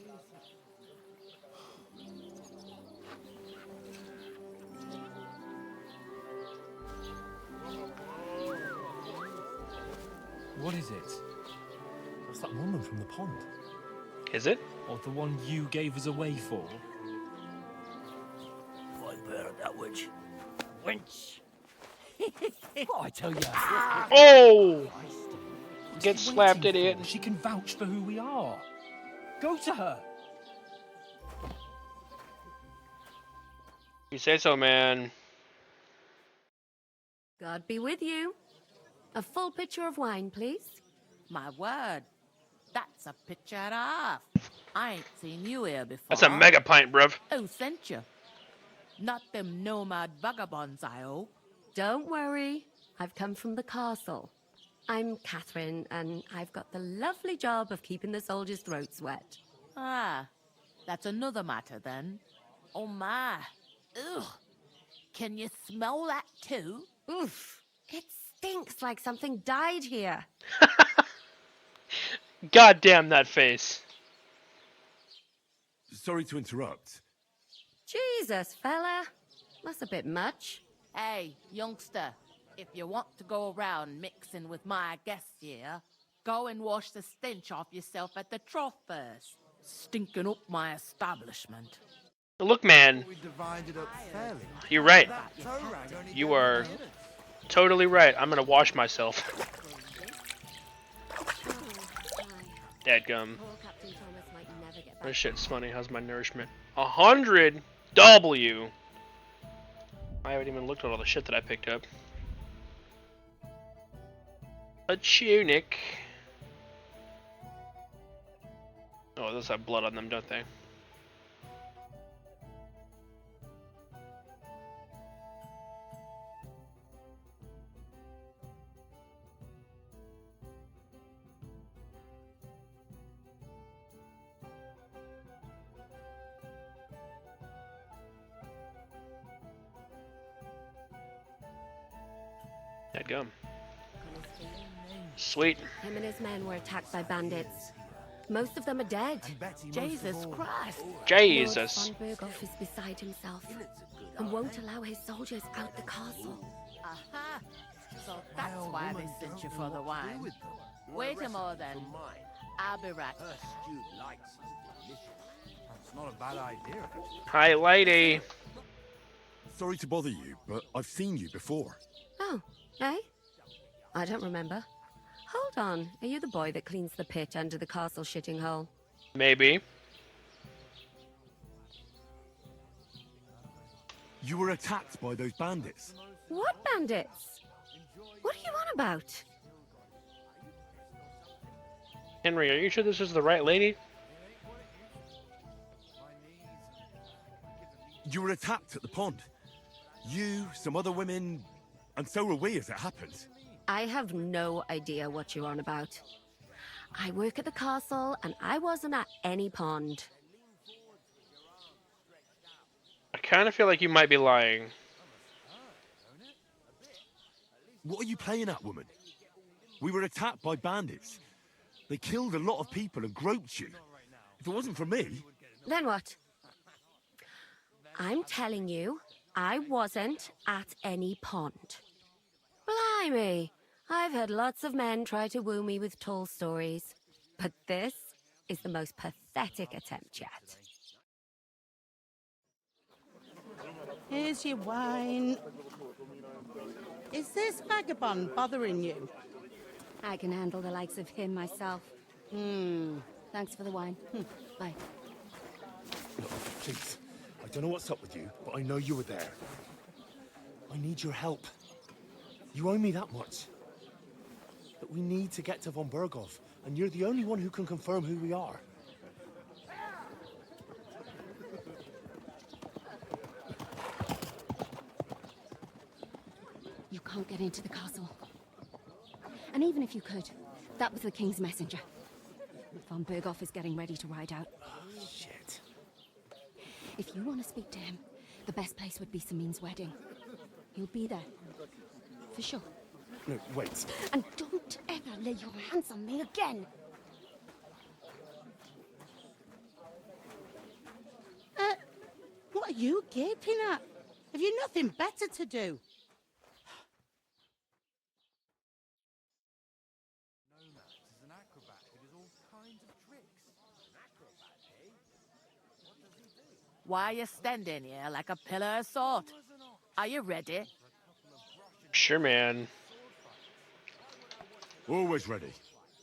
What is it? That's that woman from the pond. Is it? Or the one you gave us away for? I bear that witch. Wench! What I tell you? Oh! Get slapped, idiot. She can vouch for who we are. Go to her. You say so, man. God be with you. A full pitcher of wine, please. My word. That's a pitcher and a half. I ain't seen you here before. That's a mega pint, bruv. Who sent you? Not them nomad vagabonds, I hope. Don't worry. I've come from the castle. I'm Catherine, and I've got the lovely job of keeping the soldiers' throats wet. Ah, that's another matter then. Oh my. Ugh. Can you smell that too? Oof. It stinks like something died here. God damn that face. Sorry to interrupt. Jesus, fella. That's a bit much. Hey, youngster. If you want to go around mixing with my guests here, go and wash the stench off yourself at the trough first. Stinking up my establishment. Look, man. You're right. You are totally right. I'm gonna wash myself. Dadgum. This shit's funny. How's my nourishment? 100 W. I haven't even looked at all the shit that I picked up. A tunic. Oh, those have blood on them, don't they? That gum. Sweet. Him and his men were attacked by bandits. Most of them are dead. Jesus Christ. Jesus. Lord von Berghoff is beside himself and won't allow his soldiers out the castle. Aha. So that's why they sent you for the wine. Wait a moment then. I'll be right back. It's not a bad idea. Hi, lady. Sorry to bother you, but I've seen you before. Oh, eh? I don't remember. Hold on, are you the boy that cleans the pit under the castle shitting hole? Maybe. You were attacked by those bandits. What bandits? What are you on about? Henry, are you sure this is the right lady? You were attacked at the pond. You, some other women, and so were we as it happened. I have no idea what you're on about. I work at the castle, and I wasn't at any pond. I kind of feel like you might be lying. What are you playing at, woman? We were attacked by bandits. They killed a lot of people and groped you. If it wasn't for me... Then what? I'm telling you, I wasn't at any pond. Blimey! I've had lots of men try to woo me with tall stories, but this is the most pathetic attempt yet. Here's your wine. Is this vagabond bothering you? I can handle the likes of him myself. Thanks for the wine. Bye. Look, please. I don't know what's up with you, but I know you were there. I need your help. You owe me that much. But we need to get to von Berghoff, and you're the only one who can confirm who we are. You can't get into the castle. And even if you could, that was the king's messenger. Von Berghoff is getting ready to ride out. Oh, shit. If you want to speak to him, the best place would be Samin's wedding. He'll be there. For sure. No, wait. And don't ever lay your hands on me again! What are you gaping at? Have you nothing better to do? Why are you standing here like a pillar of salt? Are you ready? Sure, man. Always ready.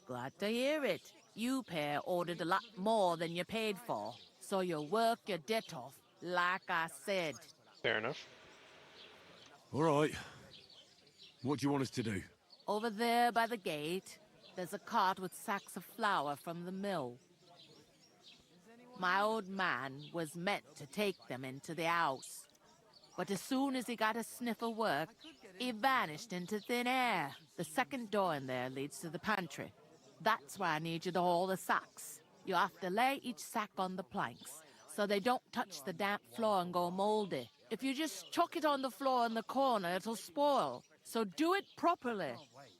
Glad to hear it. You pair ordered a lot more than you paid for, so you'll work your debt off, like I said. Fair enough. All right. What do you want us to do? Over there by the gate, there's a cart with sacks of flour from the mill. My old man was meant to take them into the house. But as soon as he got a sniff of work, he vanished into thin air. The second door in there leads to the pantry. That's why I need you to haul the sacks. You have to lay each sack on the planks, so they don't touch the damp floor and go moldy. If you just chuck it on the floor in the corner, it'll spoil. So do it properly.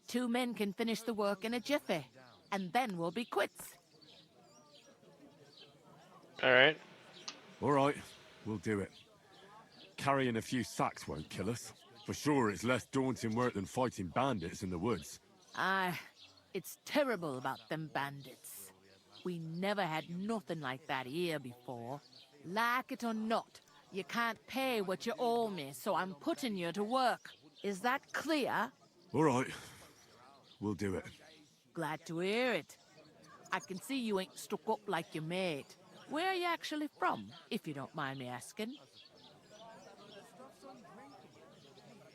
2 men can finish the work in a jiffy, and then we'll be quits. All right. All right, we'll do it. Carrying a few sacks won't kill us. For sure, it's less daunting work than fighting bandits in the woods. Aye, it's terrible about them bandits. We never had nothing like that here before. Like it or not, you can't pay what you owe me, so I'm putting you to work. Is that clear? All right, we'll do it. Glad to hear it. I can see you ain't stuck up like your mate. Where are you actually from, if you don't mind me asking?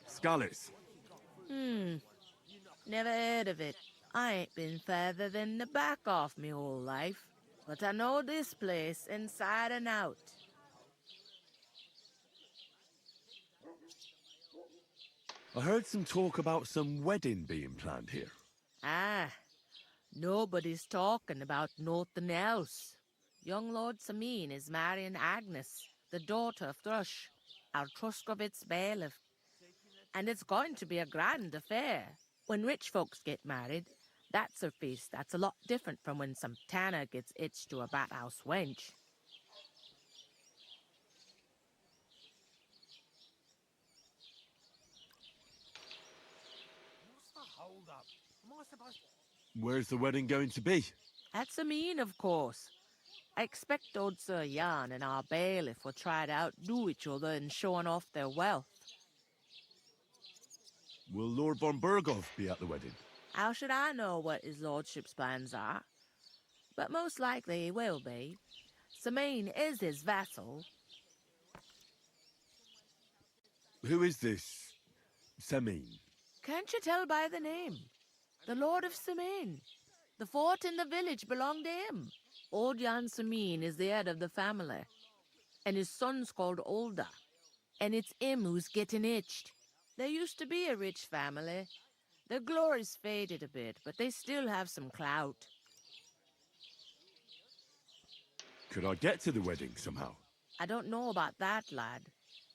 Skalitz. Never heard of it. I ain't been further than the back off me whole life. but I know this place inside and out. I heard some talk about some wedding being planned here. Ah, nobody's talking about nothing else. Young Lord Sameen is marrying Agnes, the daughter of Thrush, our Truskovitz bailiff. And it's going to be a grand affair. When rich folks get married, that's a feast that's a lot different from when some tanner gets hitched to a bathouse wench. Where's the wedding going to be? At Sameen, of course. I expect old Sir Jan and our bailiff will try to outdo each other in showing off their wealth. Will Lord von Burgov be at the wedding? How should I know what his lordship's plans are? But most likely he will be. Sameen is his vassal. Who is this Semin? Can't you tell by the name? The Lord of Sameen. The fort and the village belong to him. Old Jan Sameen is the head of the family, and his son's called Olda, and it's him who's getting itched. There used to be a rich family. Their glory's faded a bit, but they still have some clout. Could I get to the wedding somehow? I don't know about that, lad.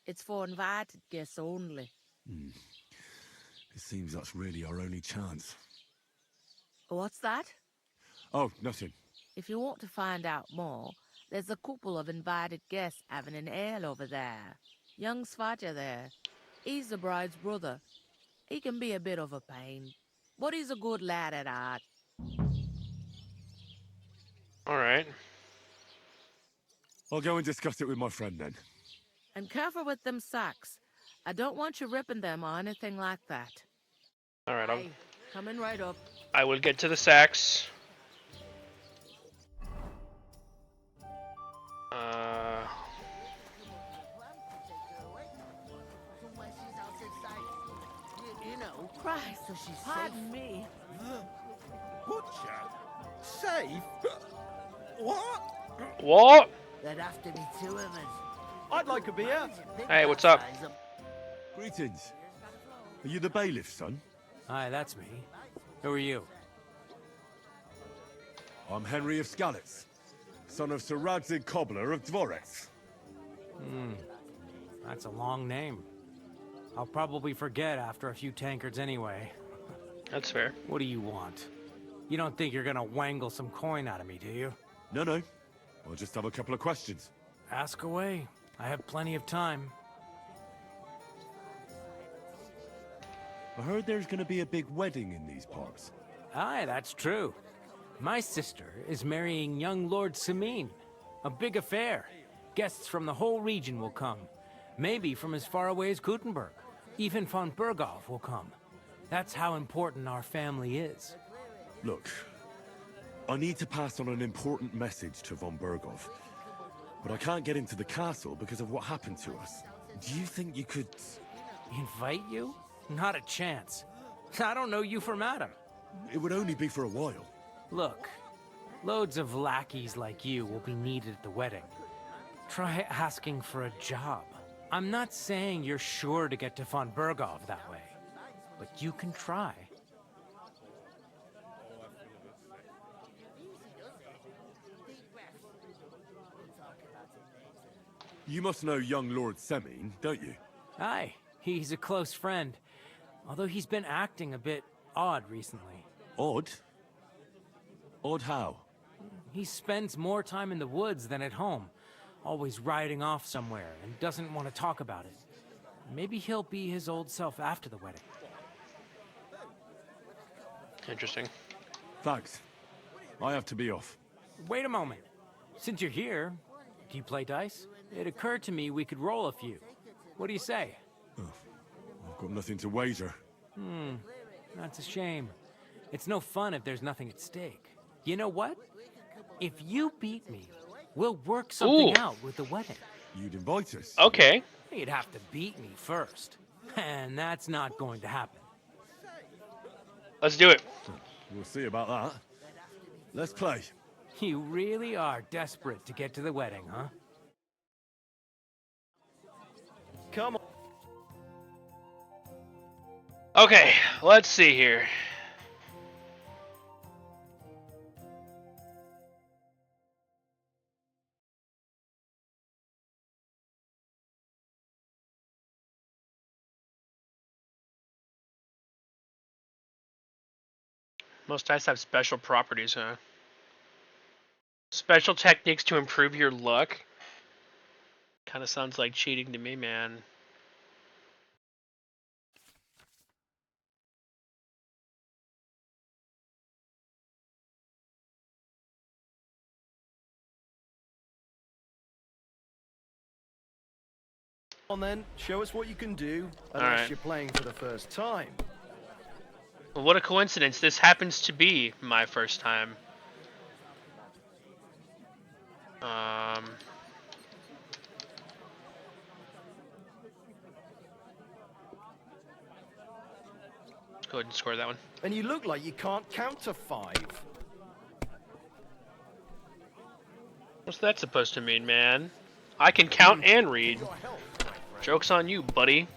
It's for invited guests only. It seems that's really our only chance. What's that? Oh, nothing. If you want to find out more, there's a couple of invited guests having an ale over there. Young Svaja there. He's the bride's brother. He can be a bit of a pain, but he's a good lad at heart. All right. I'll go and discuss it with my friend then. And careful with them sacks. I don't want you ripping them or anything like that. All right. Hey, coming right up. I will get to the sacks. You know, Christ, so she's pardon me. Butcher? Safe? What? What? There'd have to be two of us. I'd like a beer. Hey, what's up? Greetings. Are you the bailiff's son? Hi, that's me. Who are you? I'm Henry of Skalitz, son of Sir Radzig Cobbler of Dvorets. That's a long name. I'll probably forget after a few tankards anyway. That's fair. What do you want? You don't think you're gonna wangle some coin out of me, do you? No. I'll just have a couple of questions. Ask away. I have plenty of time. I heard there's gonna be a big wedding in these parts. Aye, that's true. My sister is marrying young Lord Sameen. A big affair. Guests from the whole region will come. Maybe from as far away as Gutenberg. Even von Burgov will come. That's how important our family is. Look, I need to pass on an important message to von Burgov. But I can't get into the castle because of what happened to us. Do you think you could... Invite you? Not a chance. I don't know you from Adam. It would only be for a while. Look, loads of lackeys like you will be needed at the wedding. Try asking for a job. I'm not saying you're sure to get to von Burgov that way, but you can try. You must know young Lord Semin, don't you? Aye, he's a close friend. Although he's been acting a bit odd recently. Odd? Odd how? He spends more time in the woods than at home, always riding off somewhere and doesn't want to talk about it. Maybe he'll be his old self after the wedding. Interesting. Thanks. I have to be off. Wait a moment. Since you're here, do you play dice? It occurred to me we could roll a few. What do you say? Oh, I've got nothing to wager. That's a shame. It's no fun if there's nothing at stake. You know what? If you beat me, we'll work something out with the wedding. You'd invite us? Okay. You'd have to beat me first. And that's not going to happen. Let's do it. We'll see about that. Let's play. You really are desperate to get to the wedding, huh? Come on. Okay, let's see here. Most dice have special properties, huh? Special techniques to improve your luck? Kind of sounds like cheating to me, man. Come on then, show us what you can do, All unless right. you're playing for the first time. Well, what a coincidence. This happens to be my first time. Go ahead and score that one. And you look like you can't count to 5. What's that supposed to mean, man? I can count and read. Joke's on you, buddy.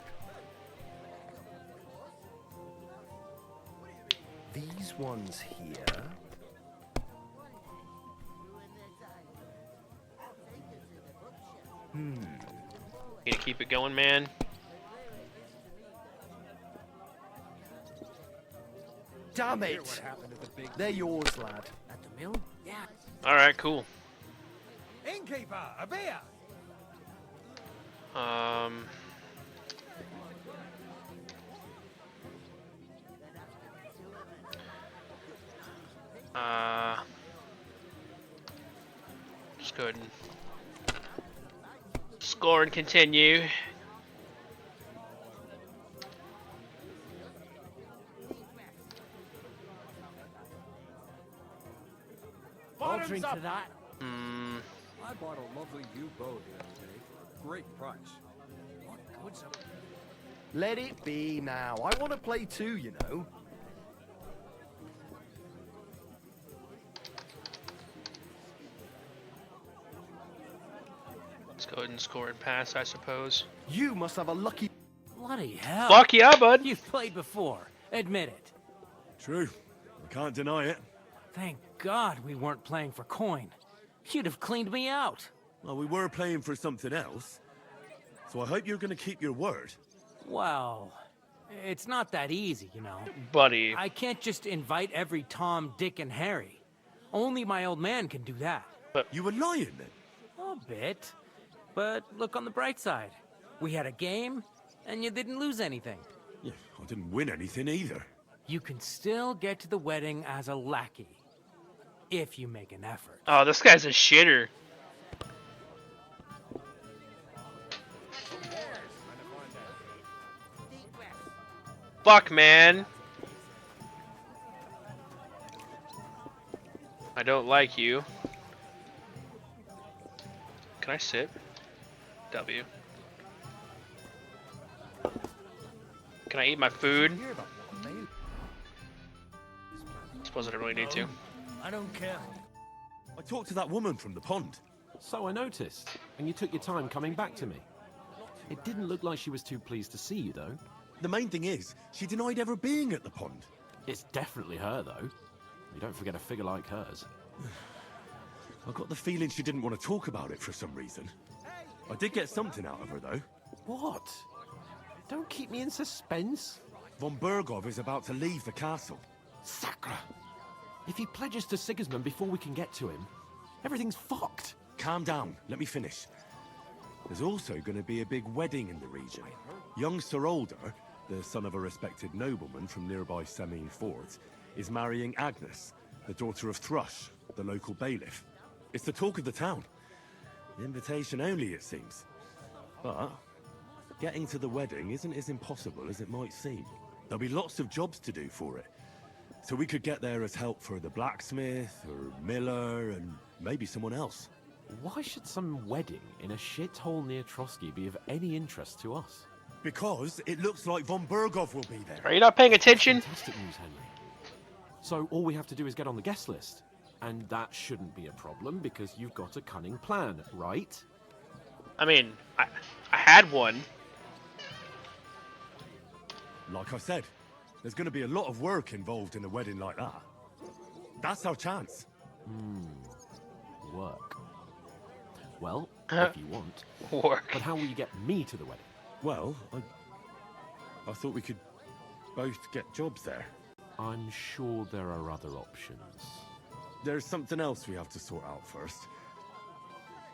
These ones here. You gonna keep it going, man? Damn it! They're yours, lad. At the mill? Yeah. Alright, cool. Innkeeper, a beer! Just go ahead and score and continue. I'll drink to that. I bought a lovely new bow the other day. Great price. What good's up? Let it be now. I want to play too, you know. Let's go ahead and score and pass, I suppose. You must have a lucky... Bloody hell. Fuck yeah, bud. You've played before. Admit it. True. I can't deny it. Thank God we weren't playing for coin. You'd have cleaned me out. Well, we were playing for something else. So I hope you're going to keep your word. Well, it's not that easy, you know. Buddy. I can't just invite every Tom, Dick, and Harry. Only my old man can do that. But you were lying then? A bit. But look on the bright side. We had a game, and you didn't lose anything. Yeah, I didn't win anything either. You can still get to the wedding as a lackey. If you make an effort. Oh, this guy's a shitter. Fuck, man. I don't like you. Can I sit? W. Can I eat my food? Suppose I don't really need to. I don't care. I talked to that woman from the pond. So I noticed, and you took your time coming back to me. It didn't look like she was too pleased to see you, though. The main thing is, she denied ever being at the pond. It's definitely her, though. You don't forget a figure like hers. I got the feeling she didn't want to talk about it for some reason. I did get something out of her, though. What? Don't keep me in suspense. Von Bergov is about to leave the castle. Sacre! If he pledges to Sigismund before we can get to him, everything's fucked. Calm down, let me finish. There's also going to be a big wedding in the region. Young Sir Older, the son of a respected nobleman from nearby Semine Fort, is marrying Agnes, the daughter of Thrush, the local bailiff. It's the talk of the town. Invitation only, it seems. But getting to the wedding isn't as impossible as it might seem. There'll be lots of jobs to do for it. So we could get there as help for the blacksmith, or miller, and maybe someone else. Why should some wedding in a shithole near Trotsky be of any interest to us? Because it looks like Von Bergov will be there. Are you not paying attention? Fantastic news, Henry. So all we have to do is get on the guest list. And that shouldn't be a problem because you've got a cunning plan, right? I mean, I had one. Like I said, there's going to be a lot of work involved in a wedding like that. That's our chance. Work. Well, if you want. Work. But how will you get me to the wedding? Well, I thought we could both get jobs there. I'm sure there are other options. There's something else we have to sort out first.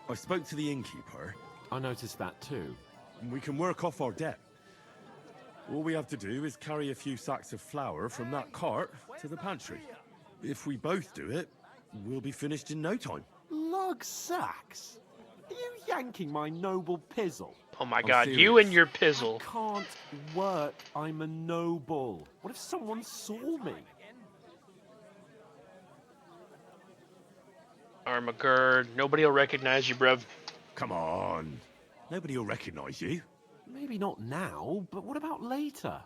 I spoke to the innkeeper. I noticed that too. We can work off our debt. All we have to do is carry a few sacks of flour from that cart to the pantry. If we both do it, we'll be finished in no time. Lug sacks? Are you yanking my noble pizzle? Oh my I'm god, serious. you and your pizzle. I can't work. I'm a noble. What if someone saw me? Armagerd, nobody will recognize you, bruv. Come on. Nobody will recognize you. Maybe not now, but what about later?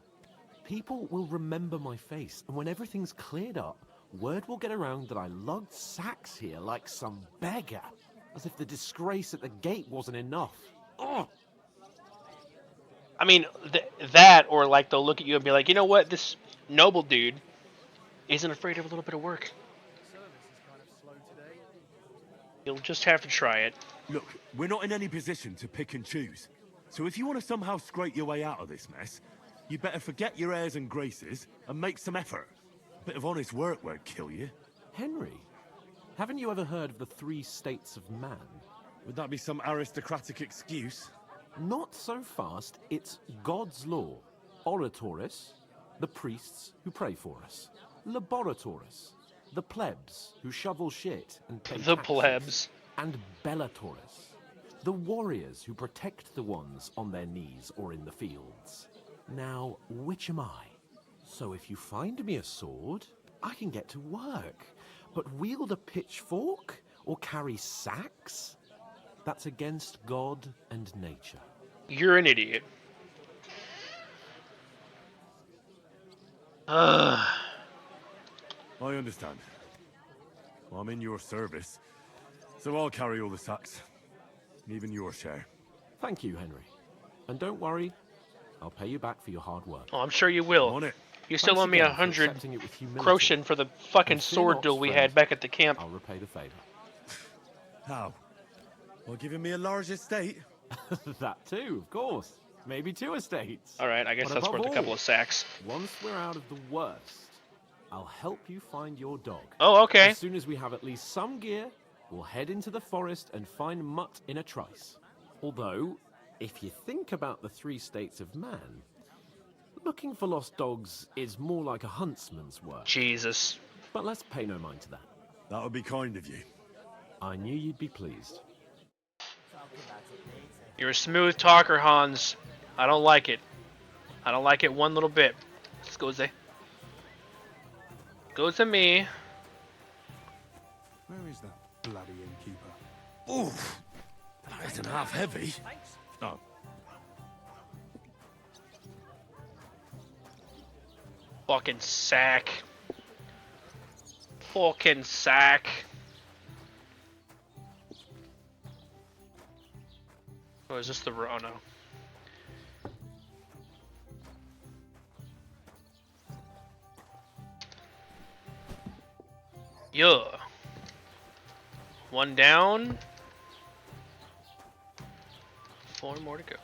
People will remember my face, and when everything's cleared up, word will get around that I lugged sacks here like some beggar. As if the disgrace at the gate wasn't enough. Ugh. I mean, that, or like they'll look at you and be like, you know what, this noble dude isn't afraid of a little bit of work. You'll just have to try it. Look, we're not in any position to pick and choose. So if you want to somehow scrape your way out of this mess, you better forget your airs and graces and make some effort. A bit of honest work won't kill you. Henry, haven't you ever heard of the 3 states of man? Would that be some aristocratic excuse? Not so fast. It's God's law. Oratoris, the priests who pray for us. Laboratoris, the plebs who shovel shit and pay The taxes. plebs. And Bellatoris, the warriors who protect the ones on their knees or in the fields. Now, which am I? So if you find me a sword, I can get to work. But wield a pitchfork or carry sacks? That's against God and nature. You're an idiot. Ugh. I understand. I'm in your service, so I'll carry all the sacks. Even your share. Thank you, Henry. And don't worry, I'll pay you back for your hard work. Oh, I'm sure you will. On it. You still Thanks owe me again for 100 accepting it with humility. groschen for the fucking And fear sword not, duel we friend. had back at the camp. I'll repay the favor. How? By giving me a large estate? That too, of course. Maybe 2 estates. Alright, I guess But that's above worth a couple all, of sacks. Once we're out of the worst, I'll help you find your dog. Oh, okay. As soon as we have at least some gear, we'll head into the forest and find Mutt in a trice. Although, if you think about the 3 states of man, looking for lost dogs is more like a huntsman's work. Jesus. But let's pay no mind to that. That would be kind of you. I knew you'd be pleased. You're a smooth talker, Hans. I don't like it. I don't like it one little bit. Excuse me. Go to me. Where is that bloody innkeeper? Oof! That isn't half heavy. Oh. Fucking sack. Fucking sack. Oh, is this the... Oh, no. Yeah. 1 down. 4 more to go.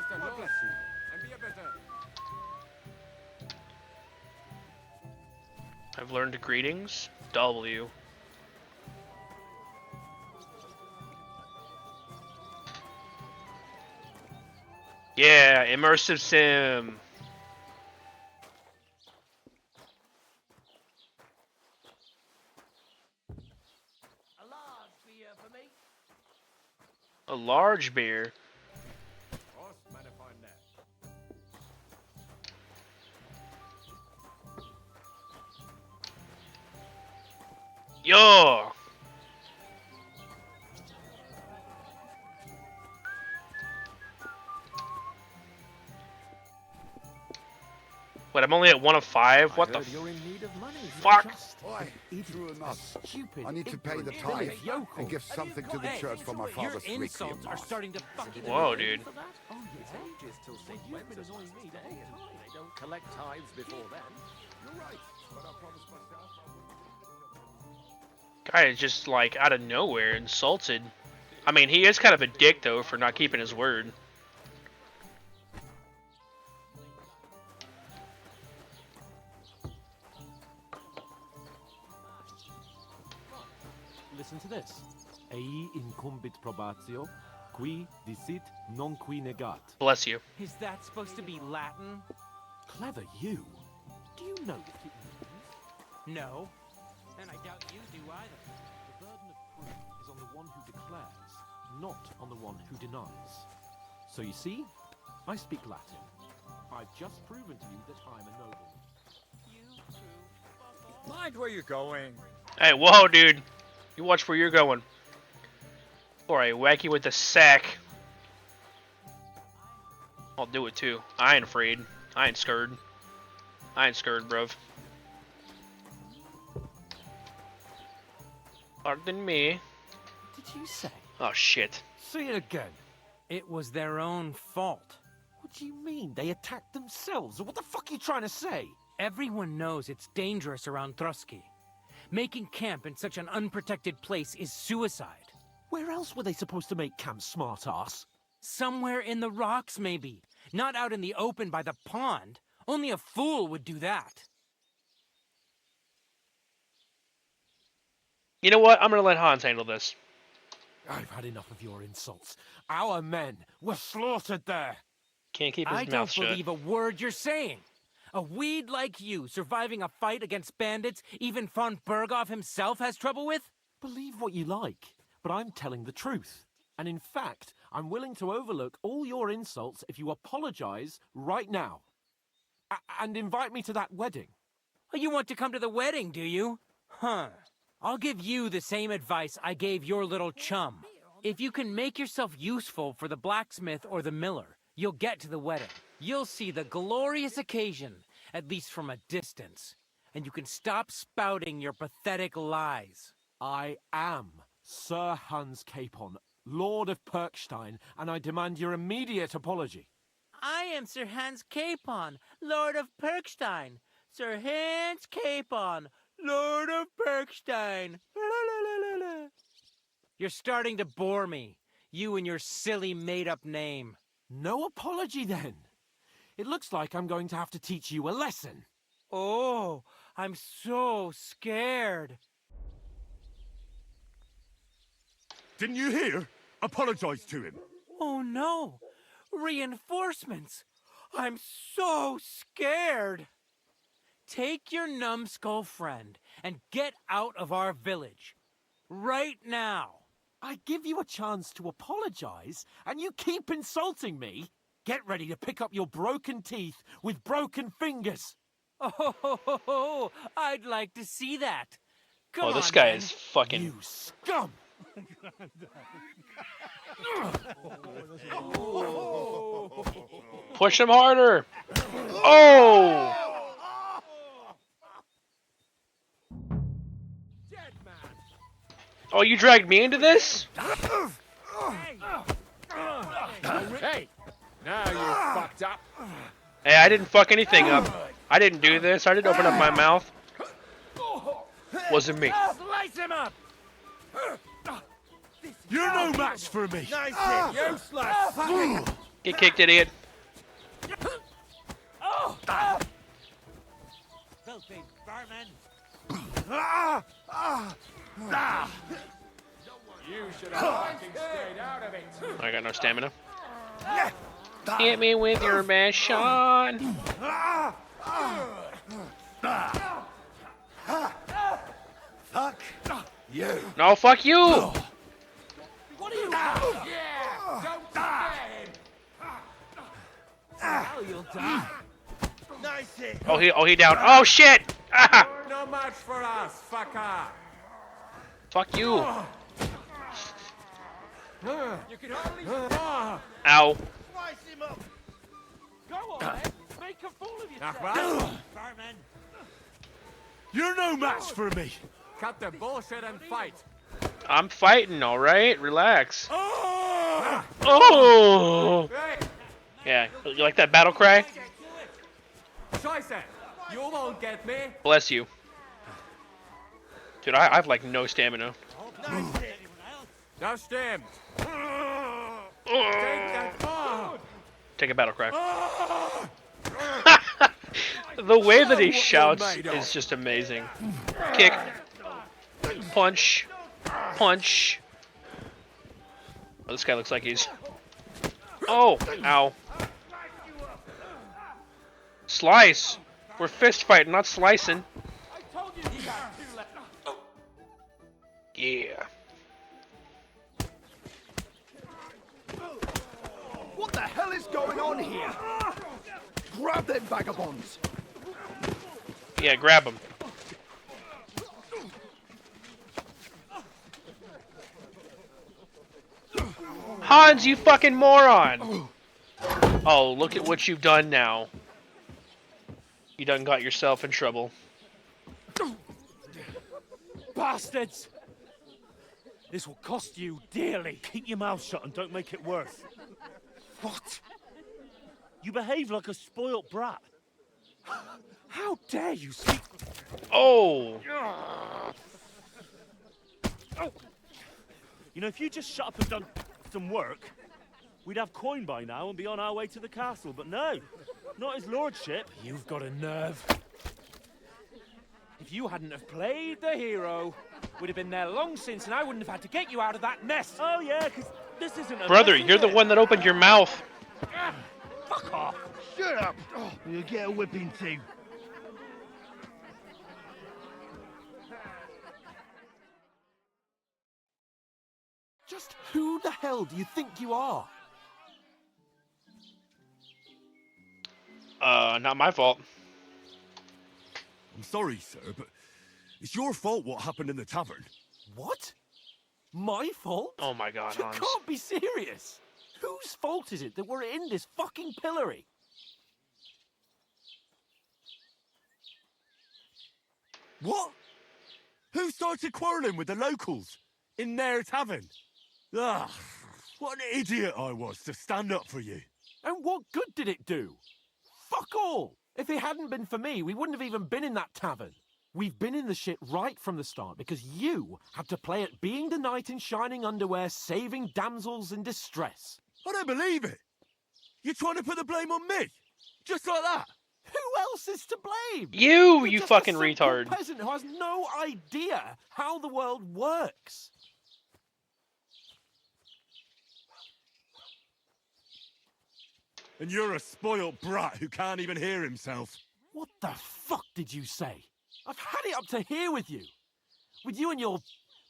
God bless you, and be a better. I've learned greetings. W. Yeah, immersive sim. A large beer for me. A large beer. Yo. I'm only at 1 of 5. What the You're in need of money. fuck? Why? True enough. I need to pay the tithe and give something to the church for my father's Your requiem insults are mass. starting to fucking... Whoa, dude. Oh, yeah? Ages till St. Wences. They don't collect tithes before then. You're right, but I promised myself I Guy is just like out of nowhere insulted. I mean, he is kind of a dick though for not keeping his word. Listen to this. Ei incumbit probatio, qui dicit non qui negat. Bless you. Is that supposed to be Latin? Clever you. Do you know what it means? No. And I doubt you do either. The burden of proof is on the one who declares, not on the one who denies. So you see, I speak Latin. I've just proven to you that I'm a nobleman. Mind where you're going. Hey, whoa, dude. You watch where you're going. Or I whack you with the sack. I'll do it too. I ain't afraid. I ain't scared. I ain't scared, bruv. Pardon me. Did you say? Oh, shit. Say it again. It was their own fault. What do you mean? They attacked themselves? What the fuck are you trying to say? Everyone knows it's dangerous around Trotsky. Making camp in such an unprotected place is suicide. Where else were they supposed to make camp, smartass? Somewhere in the rocks, maybe. Not out in the open by the pond. Only a fool would do that. You know what? I'm gonna let Hans handle this. I've had enough of your insults. Our men were slaughtered there. Can't keep his I mouth don't shut. believe a word you're saying. A weed like you, surviving a fight against bandits, even von Berghoff himself has trouble with? Believe what you like, but I'm telling the truth. And in fact, I'm willing to overlook all your insults if you apologize right now. And invite me to that wedding. Oh, you want to come to the wedding, do you? Huh. I'll give you the same advice I gave your little chum. If you can make yourself useful for the blacksmith or the miller, you'll get to the wedding. You'll see the glorious occasion, at least from a distance. And you can stop spouting your pathetic lies. I am Sir Hans Capon, Lord of Perkstein, and I demand your immediate apology. I am Sir Hans Capon, Lord of Perkstein. Sir Hans Capon, Lord of Perkstein. You're starting to bore me. You and your silly made-up name. No apology, then. It looks like I'm going to have to teach you a lesson. Oh, I'm so scared. Didn't you hear? Apologize to him. Oh no! Reinforcements! I'm so scared! Take your numbskull friend and get out of our village. Right now! I give you a chance to apologize, and you keep insulting me? Get ready to pick up your broken teeth with broken fingers. Oh, I'd like to see that. Come Oh, this on, guy then. is fucking... You scum! Push him harder! Oh! Oh, you dragged me into this? Hey! Now you fucked up. Hey, I didn't fuck anything up. I didn't do this. I didn't open up my mouth. Wasn't me. Slice him up! You're no match for me. Nice hit, useless. Get kicked, idiot. Filthy vermin. You should have fucking stayed out of it. I got no stamina. Hit me with your best shot. Fuck you. No, fuck you. What are you? Yeah! Don't scare him! Now you'll die. Nice hit. Oh, he down. Oh, shit. Ah. No match for us, fucker! Fuck you. You can only... Ow. Slice him up. Go on, then. Make a fool of yourself. Fireman. You're no match for me. Cut the bullshit and fight. I'm fighting, all right. Relax. Oh! Oh! Yeah, you like that battle cry? Scheiße! You won't get me. Bless you. Dude, I have like no stamina. Now stand. Take that bomb. Take a battle cry. The way that he shouts is just amazing. Kick. Punch. Punch. Oh, this guy looks like he's... Oh! Ow. Slice! We're fist fighting, not slicing. Yeah. What the hell is going on here? Grab them vagabonds! Yeah, grab him. Hans, you fucking moron! Oh, look at what you've done now. You done got yourself in trouble. Bastards! This will cost you dearly. Keep your mouth shut and don't make it worse. What? You behave like a spoilt brat. How dare you speak? Oh! You know, if you just shut up and done some work, we'd have coin by now and be on our way to the castle. But no, not his lordship. You've got a nerve. If you hadn't have played the hero, we'd have been there long since, and I wouldn't have had to get you out of that mess. Oh yeah, because this isn't a Brother, mess, you're the one that opened your mouth. Fuck off. Shut up. Oh, you'll get a whipping too. Just who the hell do you think you are? Not my fault. I'm sorry, sir, but it's your fault what happened in the tavern. What? My fault? Oh my god, You Hans. can't be serious. Whose fault is it that we're in this fucking pillory? What? Who started quarrelling with the locals in their tavern? Ah, what an idiot I was to stand up for you. And what good did it do? Fuck all! If it hadn't been for me, we wouldn't have even been in that tavern. We've been in the shit right from the start because you had to play at being the knight in shining underwear, saving damsels in distress. I don't believe it. You're trying to put the blame on me? Just like that? Who else is to blame? You You're just fucking a simple retard. peasant who has no idea how the world works. And you're a spoilt brat who can't even hear himself. What the fuck did you say? I've had it up to here with you. With you and your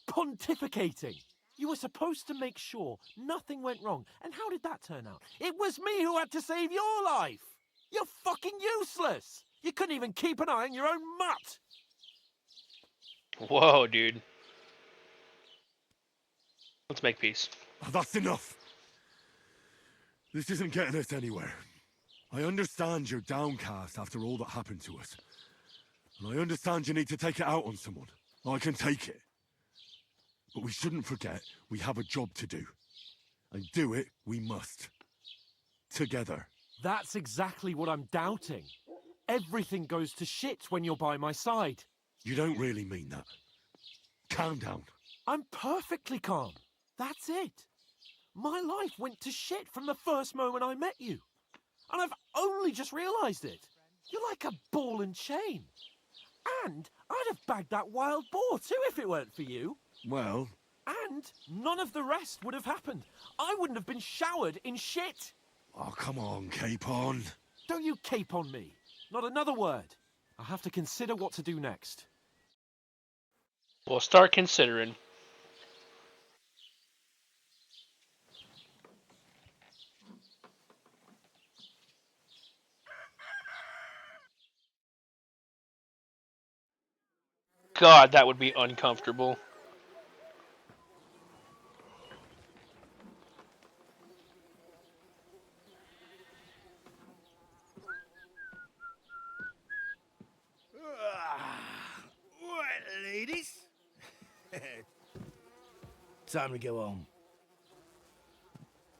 pontificating. You were supposed to make sure nothing went wrong. And how did that turn out? It was me who had to save your life. You're fucking useless. You couldn't even keep an eye on your own mutt. Whoa, dude. Let's make peace. Oh, that's enough. This isn't getting us anywhere. I understand you're downcast after all that happened to us. And I understand you need to take it out on someone. I can take it. But we shouldn't forget we have a job to do. And do it we must. Together. That's exactly what I'm doubting. Everything goes to shit when you're by my side. You don't really mean that. Calm down. I'm perfectly calm. That's it. My life went to shit from the first moment I met you. And I've only just realised it. You're like a ball and chain. And I'd have bagged that wild boar too if it weren't for you. Well... And none of the rest would have happened. I wouldn't have been showered in shit. Oh, come on, Capon. Don't you cape on me. Not another word. I have to consider what to do next. We'll start considering. God, that would be uncomfortable. time to go home.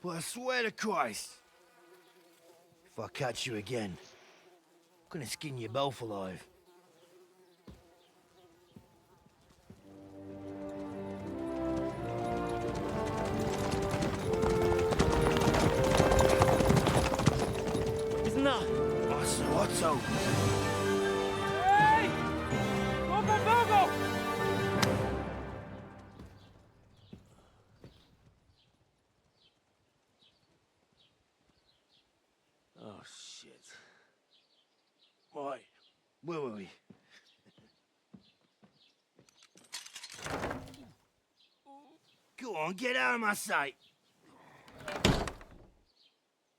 But I swear to Christ, if I catch you again, I'm gonna skin you both alive. Isn't that Otto? Hey! Lord von Virgo! Oh, shit. Right, where were we? Go on, get out of my sight.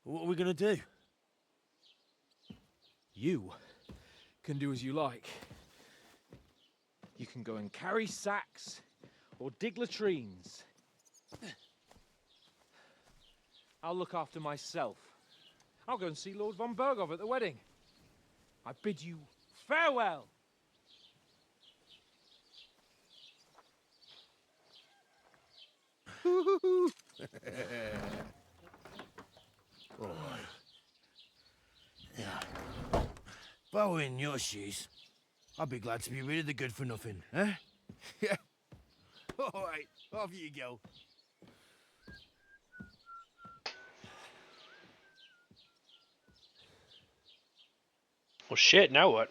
What are we gonna do? You can do as you like. You can go and carry sacks or dig latrines. I'll look after myself. I'll go and see Lord von Bergov at the wedding. I bid you farewell. All right. Yeah. If I were in your shoes, I'd be glad to be rid of the good-for-nothing, eh? Yeah. All right, off you go. Well, shit. Now what?